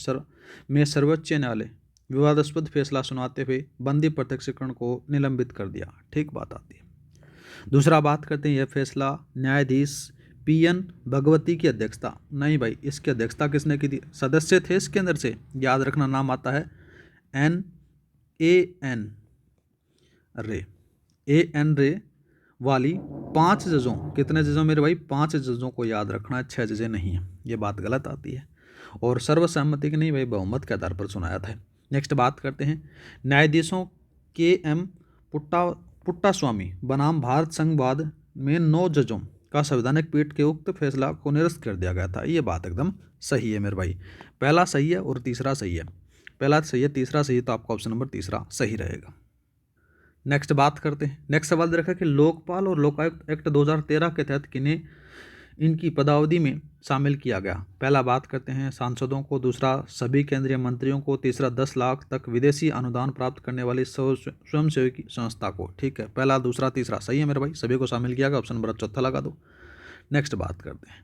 सर्वोच्च न्यायालय विवादास्पद फैसला सुनाते हुए बंदी प्रत्यक्षीकरण को निलंबित कर दिया। ठीक बात आती है। दूसरा बात करते हैं, यह फैसला न्यायाधीश पीएन भगवती की अध्यक्षता, नहीं भाई, इसकी अध्यक्षता किसने की थी? सदस्य थे इसके अंदर से, याद रखना, नाम आता है एन रे वाली 5 जजों, कितने जजों मेरे भाई? 5 जजों को याद रखना है, 6 जजें नहीं है। ये बात गलत आती है। और सर्वसम्मति की नहीं भाई, बहुमत के आधार पर सुनाया था। नेक्स्ट बात करते हैं, न्यायाधीशों के एम पुट्टा स्वामी बनाम भारत संघवाद में 9 जजों का संवैधानिक पीठ के उक्त फैसला को निरस्त कर दिया गया था। ये बात एकदम सही है मेरे भाई। पहला सही है और तीसरा सही है। पहला सही है, तीसरा सही है, तो आपका ऑप्शन नंबर तीसरा सही रहेगा। नेक्स्ट बात करते हैं। नेक्स्ट सवाल दे रखा है कि लोकपाल और लोकायुक्त एक्ट 2013 के तहत किन्हें इनकी पदावधि में शामिल किया गया। पहला बात करते हैं सांसदों को, दूसरा सभी केंद्रीय मंत्रियों को, तीसरा 10 लाख तक विदेशी अनुदान प्राप्त करने वाली स्वयंसेवी संस्था को। ठीक है, पहला दूसरा तीसरा सही है मेरे भाई, सभी को शामिल किया गया। ऑप्शन नंबर चौथा लगा दो। नेक्स्ट बात करते हैं,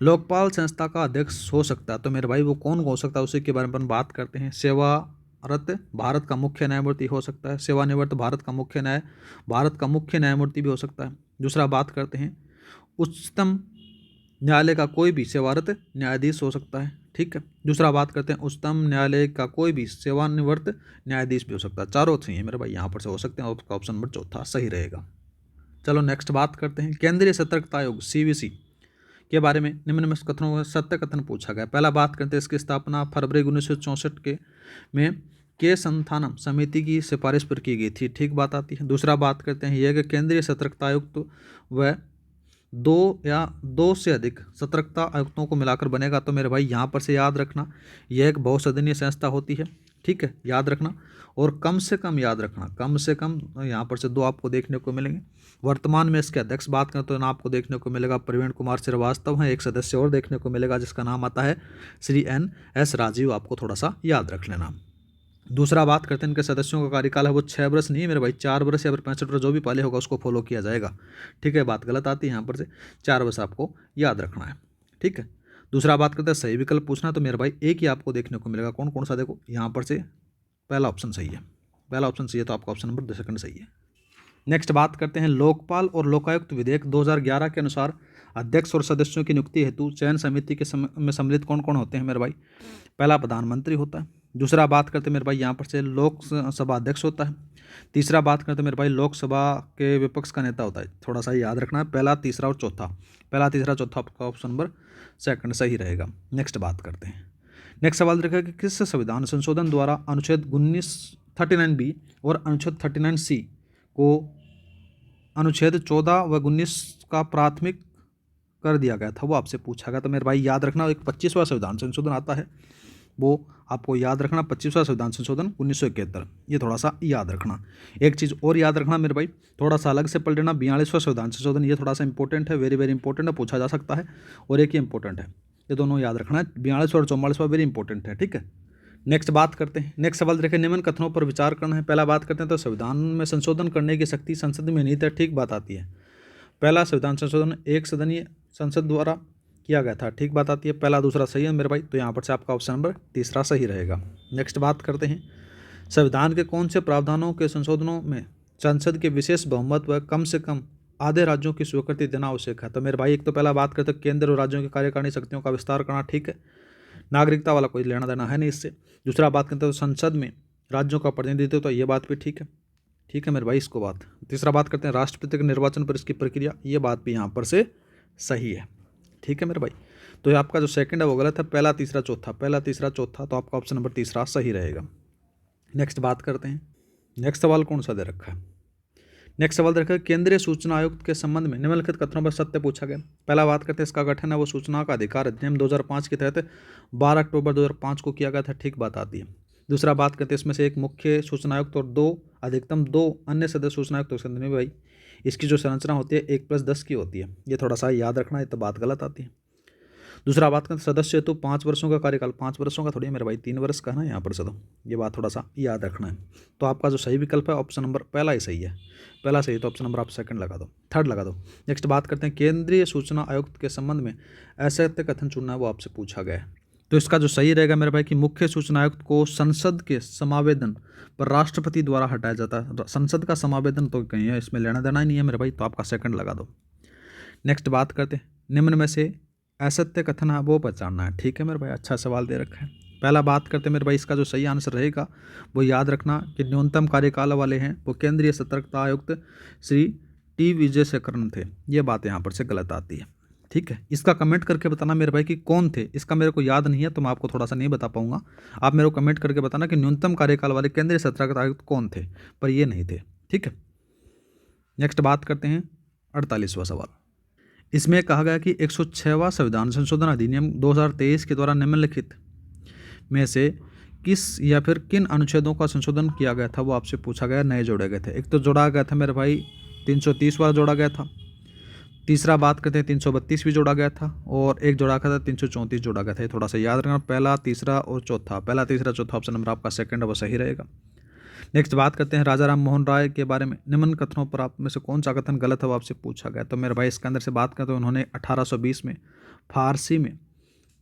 लोकपाल संस्था का अध्यक्ष हो सकता है, तो मेरे भाई वो कौन हो सकता है उसी के बारे में बात करते हैं। सेवारत भारत का मुख्य न्यायमूर्ति हो सकता है, सेवानिवृत्त भारत का मुख्य न्यायमूर्ति भी हो सकता है। दूसरा बात करते हैं, उच्चतम न्यायालय का कोई भी सेवारत न्यायाधीश हो सकता है। ठीक है, दूसरा बात करते हैं, उच्चतम न्यायालय का कोई भी सेवानिवृत्त न्यायाधीश भी हो सकता है। चारों सही है मेरे भाई, यहाँ पर से हो सकते हैं। और ऑप्शन नंबर चौथा सही रहेगा। चलो नेक्स्ट बात करते हैं, केंद्रीय सतर्कता आयोग CVC के बारे में निम्न में कथनों में सत्य कथन पूछा गया। पहला बात करते हैं, इसकी स्थापना फरवरी 1964 के संथानम समिति की सिफारिश पर की गई थी। ठीक बात आती है। दूसरा बात करते हैं, यह कि केंद्रीय सतर्कता आयुक्त व 2 से अधिक सतर्कता आयुक्तों को मिलाकर बनेगा। तो मेरे भाई यहाँ पर से याद रखना, यह एक बहुसदनीय संस्था होती है। ठीक है, याद रखना। और कम से कम याद रखना, कम से कम यहाँ पर से 2 आपको देखने को मिलेंगे। वर्तमान में इसके अध्यक्ष बात करें तो ना आपको देखने को मिलेगा प्रवीण कुमार श्रीवास्तव हैं, एक सदस्य और देखने को मिलेगा जिसका नाम आता है श्री NS राजीव। आपको थोड़ा सा याद रख लेना। दूसरा बात करते हैं, इनके सदस्यों का कार्यकाल है वो 6 वर्ष नहीं है मेरे भाई, 4 वर्ष या फिर 65 वर्ष, जो भी पहले होगा उसको फॉलो किया जाएगा। ठीक है, बात गलत आती है यहाँ पर से, 4 वर्ष आपको याद रखना है। ठीक है, दूसरा बात करते हैं सही विकल्प पूछना, तो मेरे भाई एक ही आपको देखने को मिलेगा। कौन कौन सा? देखो यहाँ पर से पहला ऑप्शन सही है, पहला ऑप्शन सही है, तो आपका ऑप्शन नंबर सेकंड सही है। नेक्स्ट बात करते हैं, लोकपाल और लोकायुक्त विधेयक 2011 के अनुसार अध्यक्ष और सदस्यों की नियुक्ति हेतु चयन समिति के में सम्मिलित कौन कौन होते हैं मेरे भाई? पहला प्रधानमंत्री होता है। दूसरा बात करते हैं मेरे भाई, यहाँ पर से लोकसभा अध्यक्ष होता है। तीसरा बात करते हैं मेरे भाई, लोकसभा के विपक्ष का नेता होता है। थोड़ा सा याद रखना है, पहला तीसरा और चौथा, पहला तीसरा चौथा आपका ऑप्शन नंबर सेकंड सही रहेगा। नेक्स्ट बात करते हैं, नेक्स्ट सवाल देखा कि किस संविधान संशोधन द्वारा अनुच्छेद 39B और अनुच्छेद 39C को अनुच्छेद 14 व 19 का प्राथमिक कर दिया गया था, वो आपसे पूछा गया। तो मेरे भाई याद रखना, एक 25वां संविधान संशोधन आता है, वो आपको याद रखना, 25वां संविधान संशोधन 1971, ये थोड़ा सा याद रखना। एक चीज़ और याद रखना मेरे भाई, थोड़ा सा अलग से पढ़ लेना, 42वां संविधान संशोधन, ये थोड़ा सा इंपॉर्टेंट है, वेरी वेरी इंपॉर्टेंट है, पूछा जा सकता है। और एक ही इंपॉर्टेंट है, ये दोनों याद रखना है, 42वां और 44वां वेरी इंपॉर्टेंट है। ठीक है, नेक्स्ट बात करते हैं, नेक्स्ट सवाल देखें, निम्न कथनों पर विचार करना है। पहला बात करते हैं, तो संविधान में संशोधन करने की शक्ति संसद में नहीं था। ठीक बात आती है। पहला संविधान संशोधन एक सदनीय संसद द्वारा किया गया था। ठीक बात आती है, पहला दूसरा सही है मेरे भाई, तो यहाँ पर से आपका ऑप्शन नंबर तीसरा सही रहेगा। नेक्स्ट बात करते हैं, संविधान के कौन से प्रावधानों के संशोधनों में संसद के विशेष बहुमत व कम से कम आधे राज्यों की स्वीकृति देना आवश्यक है। तो मेरे भाई एक तो पहला बात करते हैं केंद्र और राज्यों की कार्यकारिणी शक्तियों का विस्तार करना, ठीक है, नागरिकता वाला कोई लेना देना है नहीं इससे। दूसरा बात करते हैं संसद में राज्यों का प्रतिनिधित्व, तो ये बात भी ठीक है, ठीक है मेरे भाई इसको बात। तीसरा बात करते हैं राष्ट्रपति के निर्वाचन पर इसकी प्रक्रिया, ये बात भी यहाँ पर से सही है, ठीक है मेरे भाई। तो ये आपका जो सेकंड है वो गलत है, पहला तीसरा चौथा, पहला तीसरा चौथा, तो आपका ऑप्शन नंबर तीसरा सही रहेगा। नेक्स्ट बात करते हैं, नेक्स्ट सवाल कौन सा दे रखा है। नेक्स्ट सवाल दे रखा है केंद्रीय सूचना आयुक्त के संबंध में निम्नलिखित कथनों पर सत्य पूछा गया। पहला बात करते हैं इसका गठन है वो सूचना का अधिकार अधिनियम 2005 के तहत 12 अक्टूबर 2005 को किया गया था, ठीक बात आती है। दूसरा बात करते हैं इसमें से एक मुख्य सूचना आयुक्त और अधिकतम दो अन्य सदस्य सूचना आयुक्त हो सकते हैं भाई। इसकी जो संरचना होती है 1+10 की होती है, ये थोड़ा सा याद रखना है, तो बात गलत आती है। दूसरा बात करते सदस्य हेतु 5 वर्षों का कार्यकाल, 5 वर्षों का थोड़ी है मेरे भाई, 3 वर्ष का है ना यहाँ पर से, तो ये बात थोड़ा सा याद रखना है। तो आपका जो सही विकल्प है ऑप्शन नंबर पहला ही सही है, पहला सही, तो ऑप्शन नंबर आप सेकंड लगा दो, थर्ड लगा दो। नेक्स्ट बात करते हैं केंद्रीय सूचना आयुक्त के संबंध में असत्य कथन चुनना है वो आपसे पूछा गया है। तो इसका जो सही रहेगा मेरे भाई कि मुख्य सूचना आयुक्त को संसद के समावेदन पर राष्ट्रपति द्वारा हटाया जाता है। संसद का समावेदन तो कहीं है, इसमें लेना देना ही नहीं है मेरे भाई, तो आपका सेकंड लगा दो। नेक्स्ट बात करते हैं निम्न में से असत्य कथन है वो पहचानना है, ठीक है मेरे भाई, अच्छा सवाल दे रखा है। पहला बात करते हैं मेरे भाई इसका जो सही आंसर रहेगा वो याद रखना कि न्यूनतम कार्यकाल वाले हैं वो केंद्रीय सतर्कता आयुक्त श्री टी विजयशेखरन थे, ये बात यहाँ पर से गलत आती है, ठीक है। इसका कमेंट करके बताना मेरे भाई कि कौन थे, इसका मेरे को याद नहीं है तो मैं आपको थोड़ा सा नहीं बता पाऊंगा। आप मेरे को कमेंट करके बताना कि न्यूनतम कार्यकाल वाले केंद्रीय सतर्कता आयुक्त कौन थे, पर ये नहीं थे, ठीक है। नेक्स्ट बात करते हैं 48वां सवाल। इसमें कहा गया कि 106वां संविधान संशोधन अधिनियम 2023 के द्वारा निम्नलिखित में से किस या फिर किन अनुच्छेदों का संशोधन किया गया था वो आपसे पूछा गया, नए जोड़े गए थे। एक तो जोड़ा गया था मेरे भाई 330 वाला जोड़ा गया था, तीसरा बात करते हैं 332 भी जोड़ा गया था, और एक जोड़ा गया था 334 जोड़ा गया था। ये थोड़ा सा याद रखना, पहला तीसरा और चौथा, पहला तीसरा चौथा ऑप्शन नंबर आपका सेकंड है वो सही रहेगा। नेक्स्ट बात करते हैं राजा राम मोहन राय के बारे में निम्न कथनों पर आप में से कौन सा कथन गलत है वो आपसे पूछा गया। तो मेरे भाई इसके अंदर से बात करें तो उन्होंने 1820 में फारसी में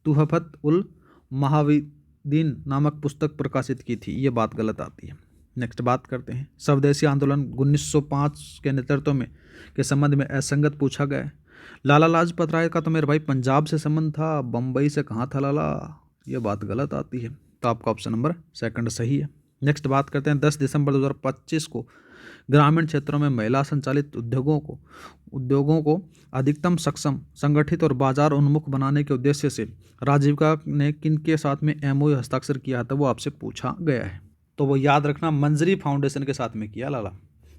तुहफत उल महाविदीन नामक पुस्तक प्रकाशित की थी, ये बात गलत आती है। नेक्स्ट बात करते हैं स्वदेशी आंदोलन 1905 के नेतृत्व में के संबंध में असंगत पूछा गया है। लाला लाजपत राय का तो मेरे भाई पंजाब से संबंध था, बम्बई से कहाँ था लाला, ये बात गलत आती है, तो आपका ऑप्शन नंबर सेकंड सही है। नेक्स्ट बात करते हैं 10 दिसंबर 2025 को ग्रामीण क्षेत्रों में महिला संचालित उद्योगों को अधिकतम सक्षम, संगठित और बाजार उन्मुख बनाने के उद्देश्य से राजीविका ने किन के साथ में MOU हस्ताक्षर किया था वो आपसे पूछा गया है। तो वो याद रखना मंजरी फाउंडेशन के साथ में किया लाला।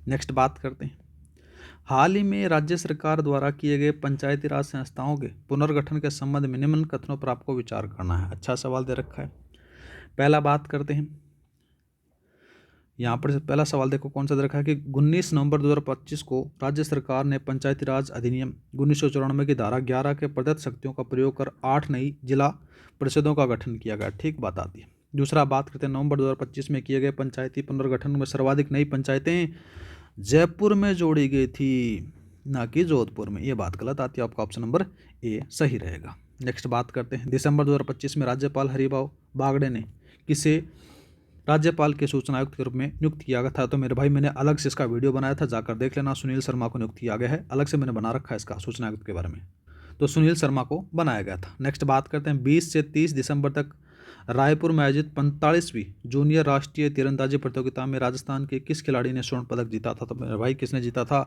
नेक्स्ट बात करते हैं हाल ही में राज्य सरकार द्वारा किए गए पंचायती राज संस्थाओं के पुनर्गठन के संबंध में निम्न कथनों पर आपको विचार करना है। अच्छा सवाल दे रखा है। पहला बात करते हैं यहाँ पर पहला सवाल देखो कौन सा दे रखा है कि 19 नवंबर 2025 को राज्य सरकार ने पंचायती राज अधिनियम 1994 की धारा 11 के प्रदत्त शक्तियों का प्रयोग कर 8 नई जिला परिषदों का गठन किया गया, ठीक बात आती है। दूसरा बात करते हैं नवंबर 2025 में किए गए पंचायती पुनर्गठन में सर्वाधिक नई पंचायतें जयपुर में जोड़ी गई थी, ना कि जोधपुर में, ये बात गलत आती है, आपका ऑप्शन नंबर ए सही रहेगा। नेक्स्ट बात करते हैं दिसंबर 2025 में राज्यपाल हरिभाऊ बागड़े ने किसे राज्यपाल के सूचना आयुक्त के रूप में नियुक्त किया गया था। तो मेरे भाई मैंने अलग से इसका वीडियो बनाया था, जाकर देख लेना। सुनील शर्मा को नियुक्त किया गया है, अलग से मैंने बना रखा है इसका सूचना आयुक्त के बारे में, तो सुनील शर्मा को बनाया गया था। नेक्स्ट बात करते हैं 20 से 30 दिसंबर तक रायपुर में आयोजित 45वीं जूनियर राष्ट्रीय तीरंदाजी प्रतियोगिता में राजस्थान के किस खिलाड़ी ने स्वर्ण पदक जीता था। तो मेरे भाई किसने जीता था,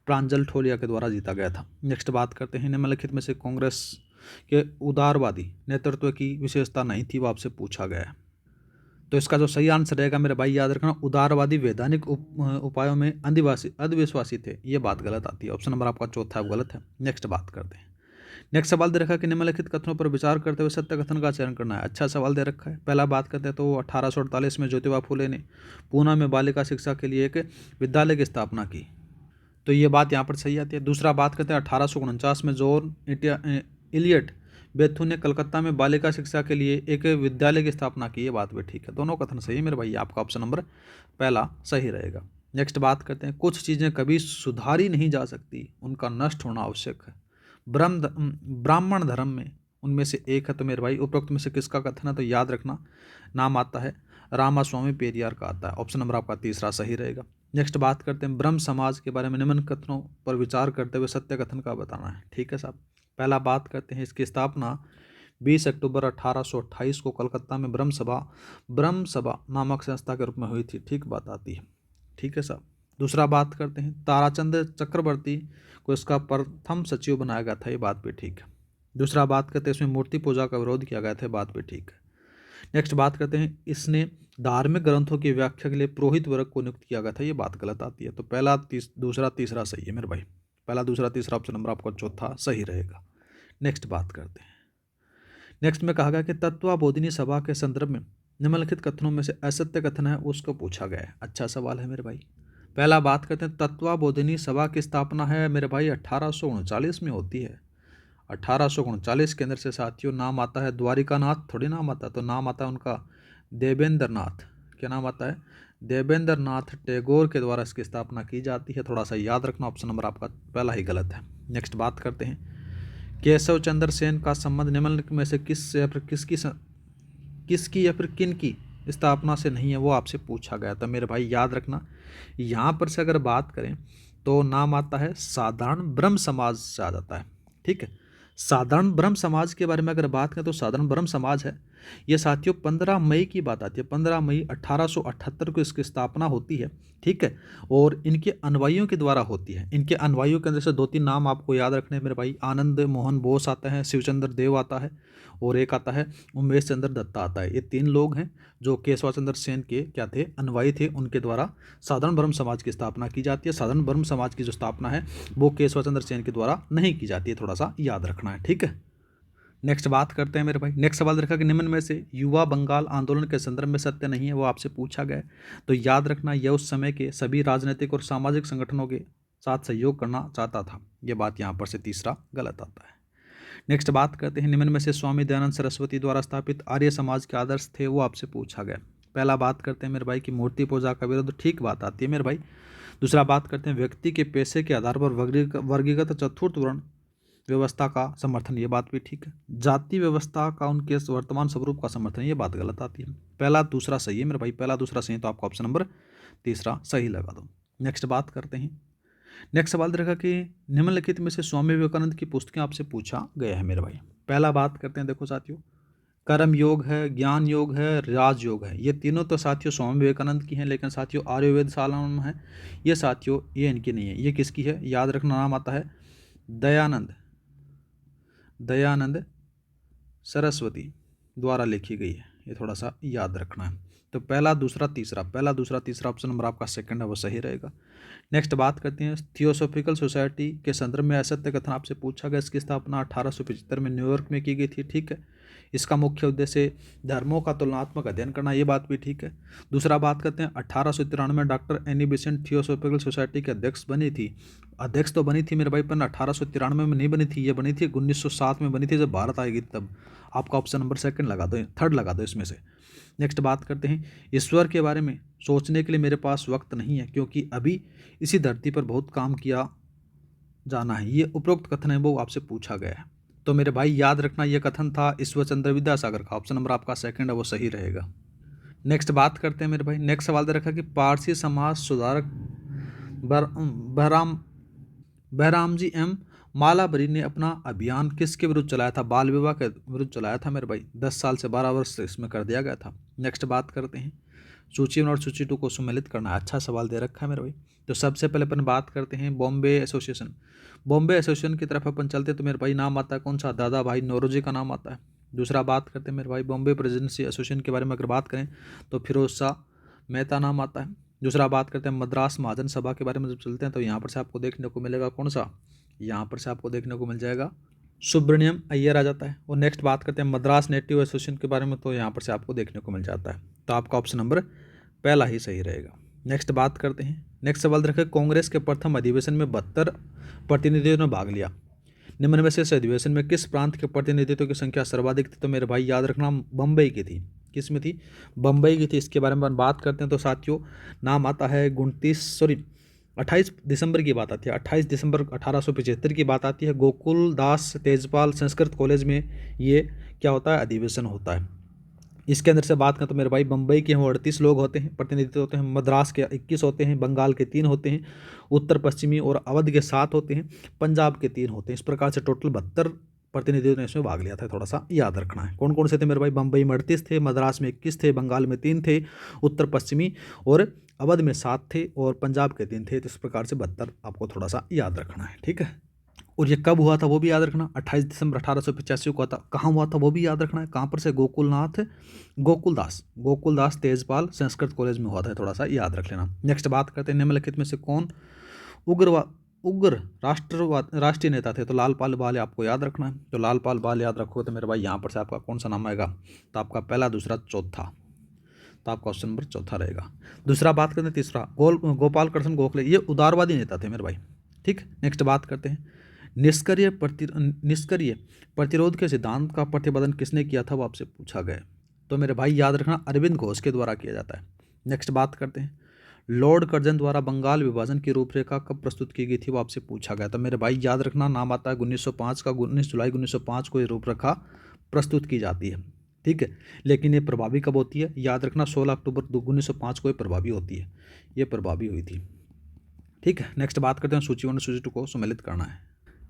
प्रांजल ठोलिया के द्वारा जीता गया था। नेक्स्ट बात करते हैं निम्नलिखित में से कांग्रेस के उदारवादी नेतृत्व की विशेषता नहीं थी वो आपसे पूछा गया है। तो इसका जो सही आंसर रहेगा मेरे भाई याद रखना उदारवादी वैधानिक उपायों में अंधविश्वासी थे, ये बात गलत आती है, ऑप्शन नंबर आपका चौथा गलत है। नेक्स्ट बात करते हैं नेक्स्ट सवाल दे रखा है कि निम्नलिखित कथनों पर विचार करते हुए सत्य कथन का चयन करना है। अच्छा सवाल दे रखा है। पहला बात करते हैं तो 1848 में ज्योतिबा फूले ने पूना में बालिका शिक्षा के लिए एक विद्यालय की स्थापना की, तो ये बात यहाँ पर सही आती है। दूसरा बात करते हैं 1849 में जॉन इलियट बेथू ने कलकत्ता में बालिका शिक्षा के लिए एक विद्यालय की स्थापना की, ये बात भी ठीक है, दोनों कथन सही है मेरे भाई, आपका ऑप्शन नंबर पहला सही रहेगा। नेक्स्ट बात करते हैं कुछ चीज़ें कभी सुधारी नहीं जा सकती, उनका नष्ट होना आवश्यक है, ब्राह्मण धर्म में उनमें से एक है। तो मेरे भाई उपरोक्त में से किसका कथन है, तो याद रखना नाम आता है रामास्वामी पेरियार का आता है, ऑप्शन नंबर आपका तीसरा सही रहेगा। नेक्स्ट बात करते हैं ब्रह्म समाज के बारे में। निम्न कथनों पर विचार करते हुए सत्य कथन का बताना है। ठीक है साहब। पहला बात करते हैं, इसकी स्थापना 20 अक्टूबर 1828 को कलकत्ता में ब्रह्म सभा नामक संस्था के रूप में हुई थी। ठीक बात आती है। ठीक है साहब। दूसरा बात करते हैं, ताराचंद चक्रवर्ती को इसका प्रथम सचिव बनाया गया था। ये बात भी ठीक है। दूसरा बात करते हैं, इसमें मूर्ति पूजा का विरोध किया गया था। बात भी ठीक है। नेक्स्ट बात करते हैं, इसने धार्मिक ग्रंथों की व्याख्या के लिए पुरोहित वर्ग को नियुक्त किया गया था। ये बात गलत आती है। तो पहला दूसरा तीसरा सही है मेरे भाई। पहला दूसरा तीसरा ऑप्शन नंबर आपका चौथा सही रहेगा। नेक्स्ट बात करते हैं। नेक्स्ट में कहा गया कि तत्वबोधिनी सभा के संदर्भ में निम्नलिखित कथनों में से असत्य कथन है उसको पूछा गया है। अच्छा सवाल है मेरे भाई। पहला बात करते हैं, तत्वबोधिनी सभा की स्थापना है मेरे भाई 1839 में होती है। 1839 के अंदर से साथियों नाम आता है द्वारिकानाथ, थोड़ी नाम आता है, तो नाम आता है उनका देवेंद्र नाथ। क्या नाम आता है? देवेंद्र नाथ टैगोर के द्वारा इसकी स्थापना की जाती है। थोड़ा सा याद रखना, ऑप्शन नंबर आपका पहला ही गलत है। नेक्स्ट बात करते हैं, केशव चंद्र सेन का संबंध निम्नलिखित में से किसकी या फिर किन की स्थापना से नहीं है, वो आपसे पूछा गया था मेरे भाई। याद रखना, यहाँ पर से अगर बात करें तो नाम आता है साधारण ब्रह्म समाज से आ जाता है। ठीक है। साधारण ब्रह्म समाज के बारे में अगर बात करें तो साधारण ब्रह्म समाज है, ये साथियों 15 मई की बात आती है। 15 मई 1878 को इसकी स्थापना होती है। ठीक है। और इनके अनुयायियों के द्वारा होती है। इनके अनुयायियों के अंदर से 2-3 नाम आपको याद रखने मेरे भाई। आनंद मोहन बोस आता है, शिवचंद्र देव आता है, और एक आता है उमेश चंद्र दत्ता आता है। ये 3 लोग हैं जो केशव चंद्र सेन के क्या थे, अनुयायी थे। उनके द्वारा साधारण ब्रह्म समाज की स्थापना की जाती है। साधारण ब्रह्म समाज की जो स्थापना है वो केशव चंद्र सेन के द्वारा नहीं की जाती है। थोड़ा सा याद रखना है। ठीक है। नेक्स्ट बात करते हैं मेरे भाई। नेक्स्ट सवाल रखा कि निम्न में से युवा बंगाल आंदोलन के संदर्भ में सत्य नहीं है, वो आपसे पूछा गया है। तो याद रखना, यह उस समय के सभी राजनीतिक और सामाजिक संगठनों के साथ सहयोग करना चाहता था। यह बात यहाँ पर से तीसरा गलत आता है। नेक्स्ट बात करते हैं, निम्न में से स्वामी दयानंद सरस्वती द्वारा स्थापित आर्य समाज के आदर्श थे, वो आपसे पूछा गया। पहला बात करते हैं मेरे भाई कि मूर्ति पूजा का विरोध। ठीक बात आती है मेरे भाई। दूसरा बात करते हैं, व्यक्ति के पैसे के आधार पर वर्गीकृत चतुर्थ वर्ण व्यवस्था का समर्थन। ये बात भी ठीक है। जाति व्यवस्था का उनके वर्तमान स्वरूप का समर्थन। ये बात गलत आती है। पहला दूसरा सही है मेरे भाई। पहला दूसरा सही है, तो आपको ऑप्शन नंबर तीसरा सही लगा दो। नेक्स्ट बात करते हैं। नेक्स्ट सवाल देखा कि निम्नलिखित में से स्वामी विवेकानंद की पुस्तकें आपसे पूछा गया है मेरे भाई। पहला बात करते हैं, देखो साथियों, कर्म योग है, ज्ञान योग है, राजयोग है। ये तीनों तो साथियों स्वामी विवेकानंद की हैं, लेकिन साथियों आयुर्वेद सालन है ये साथियों, ये इनकी नहीं है। ये किसकी है? याद रखना, नाम आता है दयानंद सरस्वती द्वारा लिखी गई है। ये थोड़ा सा याद रखना है। तो पहला दूसरा तीसरा ऑप्शन नंबर आपका सेकंड है, वो सही रहेगा। नेक्स्ट बात करते हैं, थियोसॉफिकल सोसाइटी के संदर्भ में असत्य कथन आपसे पूछा गया। इसकी स्थापना 1875 में न्यूयॉर्क में की गई थी। ठीक है। इसका मुख्य उद्देश्य धर्मों का तुलनात्मक अध्ययन करना। ये बात भी ठीक है। दूसरा बात करते हैं, 1893 में doctor Annie Besant theosophical society के अध्यक्ष बनी थी। अध्यक्ष तो बनी थी मेरे भाई, पर 1893 में नहीं बनी थी। ये बनी थी 1907 में बनी थी, जब भारत आएगी तब। आपका ऑप्शन नंबर सेकंड लगा दो, थर्ड लगा दो इसमें से। नेक्स्ट बात करते हैं, ईश्वर के बारे में सोचने के लिए मेरे पास वक्त नहीं है, क्योंकि अभी इसी धरती पर बहुत काम किया जाना है। ये उपरोक्त कथन है, वो आपसे पूछा गया है। तो मेरे भाई याद रखना, यह कथन था ईश्वर चंद्र विद्यासागर का। ऑप्शन नंबर आपका सेकंड है, वो सही रहेगा। नेक्स्ट बात करते हैं मेरे भाई। नेक्स्ट सवाल दे रखा कि पारसी समाज सुधारक बहरामजी एम मालाबरी ने अपना अभियान किसके विरुद्ध चलाया था? बाल विवाह के विरुद्ध चलाया था मेरे भाई। 10 साल से 12 वर्ष इसमें कर दिया गया था। नेक्स्ट बात करते हैं, सूची 1 और सूची 2 को सुमेलित करना। अच्छा सवाल दे रखा है मेरे भाई। तो सबसे पहले अपन बात करते हैं बॉम्बे एसोसिएशन। बॉम्बे एसोसिएशन की तरफ अपन चलते हैं, तो मेरे भाई नाम आता है कौन सा? दादा भाई नौरोजी का नाम आता है। दूसरा बात करते हैं मेरे भाई, बॉम्बे प्रेसिडेंसी एसोसिएशन के बारे में अगर बात करें तो फिरोज शाह मेहता नाम आता है। दूसरा बात करते हैं मद्रास महाजन सभा के बारे में जब चलते हैं, तो यहाँ पर से आपको देखने को मिलेगा कौन सा? यहाँ पर से आपको देखने को मिल जाएगा सुब्रमण्यम अय्यर आ जाता है। और नेक्स्ट बात करते हैं मद्रास नेटिव एसोसिएशन के बारे में, तो यहाँ पर से आपको देखने को मिल जाता है। तो आपका ऑप्शन नंबर पहला ही सही रहेगा। नेक्स्ट बात करते हैं। नेक्स्ट सवाल रखें, कांग्रेस के प्रथम अधिवेशन में 72 प्रतिनिधियों ने भाग लिया। निम्न में से इस अधिवेशन में किस प्रांत के प्रतिनिधित्व की संख्या सर्वाधिक थी? तो मेरे भाई याद रखना, बम्बई की थी। किस में थी? बम्बई की थी। इसके बारे में बात करते हैं तो साथियों नाम आता है 28 दिसंबर की बात आती है। 28 दिसंबर 1875 की बात आती है। गोकुल दास तेजपाल संस्कृत कॉलेज में ये क्या होता है? अधिवेशन होता है। इसके अंदर से बात करें तो मेरे भाई बम्बई के हैं 38 लोग होते हैं, प्रतिनिधित्व होते हैं, मद्रास के 21 होते हैं, बंगाल के 3 होते हैं, उत्तर पश्चिमी और अवध के 7 होते हैं, पंजाब के 3 होते हैं। इस प्रकार से टोटल 72 प्रतिनिधियों ने इसमें भाग लिया था, थोड़ा सा याद रखना है। कौन कौन से थे मेरे भाई? बम्बई में 38 थे, मद्रास में 21 थे, बंगाल में 3 थे, उत्तर पश्चिमी और अवध में 7 थे और पंजाब के 3 थे। तो इस प्रकार से 72 आपको थोड़ा सा याद रखना है, ठीक है। और ये कब हुआ था वो भी याद रखना, 28 दिसंबर 1885 को था। कहाँ हुआ था वो भी याद रखना है, कहाँ पर से? गोकुलदास तेजपाल संस्कृत कॉलेज में हुआ था, थोड़ा सा याद रख लेना। नेक्स्ट बात करते हैं निम्नलिखित में से कौन उग्र राष्ट्रीय नेता थे? तो लालपाल बाल आपको याद रखना है। तो लालपाल बाल याद रखो तो मेरे भाई यहाँ पर से आपका कौन सा नाम आएगा? तो आपका पहला, दूसरा, चौथा, तो आपका ऑप्शन नंबर चौथा रहेगा। दूसरा बात करते हैं तीसरा, गोपाल कृष्ण गोखले, ये उदारवादी नेता थे मेरे भाई, ठीक। नेक्स्ट बात करते हैं निष्क्रिय प्रतिरोध के सिद्धांत का प्रतिपादन किसने किया था, वो आपसे पूछा गया। तो मेरे भाई याद रखना, अरविंद घोष के द्वारा किया जाता है। नेक्स्ट बात करते हैं लॉर्ड कर्जन द्वारा बंगाल विभाजन की रूपरेखा कब प्रस्तुत की गई थी, वो आपसे पूछा गया। तो मेरे भाई याद रखना, नाम आता है 1905 का, 19 जुलाई 1905 को ये रूपरेखा प्रस्तुत की जाती है, ठीक है। लेकिन ये प्रभावी कब होती है? याद रखना 16 अक्टूबर 1905 को ये प्रभावी होती है, ये प्रभावी हुई थी, ठीक है। नेक्स्ट बात करते हैं सूची 1 सूची 2 को सम्मिलित करना है।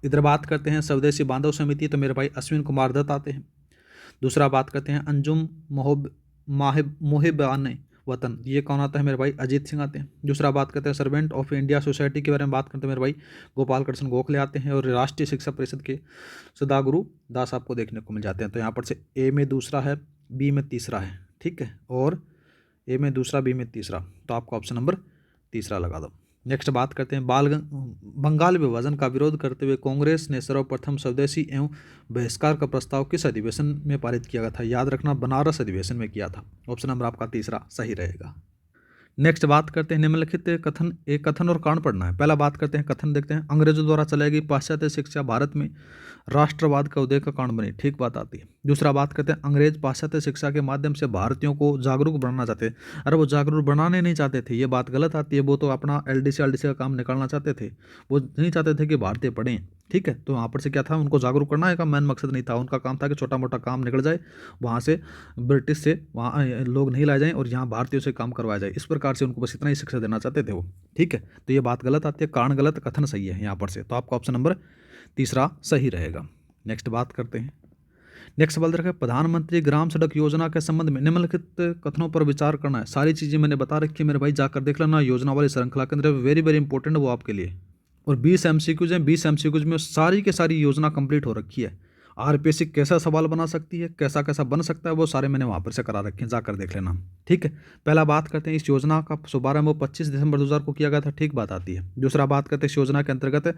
इधर बात करते हैं स्वदेशी बांधव समिति, तो मेरे भाई अश्विन कुमार दत्त आते हैं। दूसरा बात करते हैं अंजुम मोहिबान वतन, ये कौन आता है मेरे भाई? अजीत सिंह आते हैं। दूसरा बात करते हैं सर्वेंट ऑफ इंडिया सोसाइटी के बारे में बात करते हैं मेरे भाई, गोपाल कृष्ण गोखले आते हैं। और राष्ट्रीय शिक्षा परिषद के सदागुरु दास आपको देखने को मिल जाते हैं। तो यहाँ पर से ए में दूसरा है, बी में तीसरा है, ठीक है, और ए में दूसरा, बी में तीसरा, तो आपको ऑप्शन नंबर तीसरा लगा दो। नेक्स्ट बात करते हैं बंगाल विभाजन का विरोध करते हुए कांग्रेस ने सर्वप्रथम स्वदेशी एवं बहिष्कार का प्रस्ताव किस अधिवेशन में पारित किया गया था? याद रखना, बनारस अधिवेशन में किया था। ऑप्शन नंबर आपका तीसरा सही रहेगा। नेक्स्ट बात करते हैं निम्नलिखित कथन, एक कथन और कारण पढ़ना है। पहला बात करते हैं कथन, देखते हैं अंग्रेजों द्वारा चलाई गई पाश्चात्य शिक्षा भारत में राष्ट्रवाद का उदय का कारण बनी, ठीक बात आती है। दूसरा बात करते हैं अंग्रेज पाश्चात्य शिक्षा के माध्यम से भारतीयों को जागरूक बनाना चाहते थे। अरे वो जागरूक बनाने नहीं चाहते थे, ये बात गलत आती है। वो तो अपना LDC का काम निकालना चाहते थे, वो नहीं चाहते थे कि भारतीय पढ़ें, ठीक है। तो वहाँ पर से क्या था, उनको जागरूक करना का मेन मकसद नहीं था। उनका काम था कि छोटा मोटा काम निकल जाए, वहाँ से ब्रिटिश से वहाँ लोग नहीं लाए जाएँ और यहाँ भारतीयों से काम करवाया जाए। इस प्रकार से उनको बस इतना ही शिक्षा देना चाहते थे वो, ठीक है। तो ये बात गलत आती है, कारण गलत, कथन सही है यहाँ पर से। तो आपका ऑप्शन नंबर तीसरा सही रहेगा। नेक्स्ट बात करते हैं। नेक्स्ट सवाल रखा है प्रधानमंत्री ग्राम सड़क योजना के संबंध में निम्नलिखित कथनों पर विचार करना है। सारी चीज़ें मैंने बता रखी है मेरे भाई, जाकर देख लेना योजना वाली श्रृंखला के अंदर, वेरी वेरी इंपॉर्टेंट वो आपके लिए। और 20 MCQs हैं, 20 MCQs में सारी के सारी योजना कंप्लीट हो रखी है। RPSC कैसा सवाल बना सकती है, कैसा कैसा बन सकता है, वो सारे मैंने वहाँ पर से करा रखे हैं, जाकर देख लेना, ठीक है। पहला बात करते हैं इस योजना का शुभारंभ 25 दिसंबर 2000 को किया गया था, ठीक बात आती है। दूसरा बात करते हैं इस योजना के अंतर्गत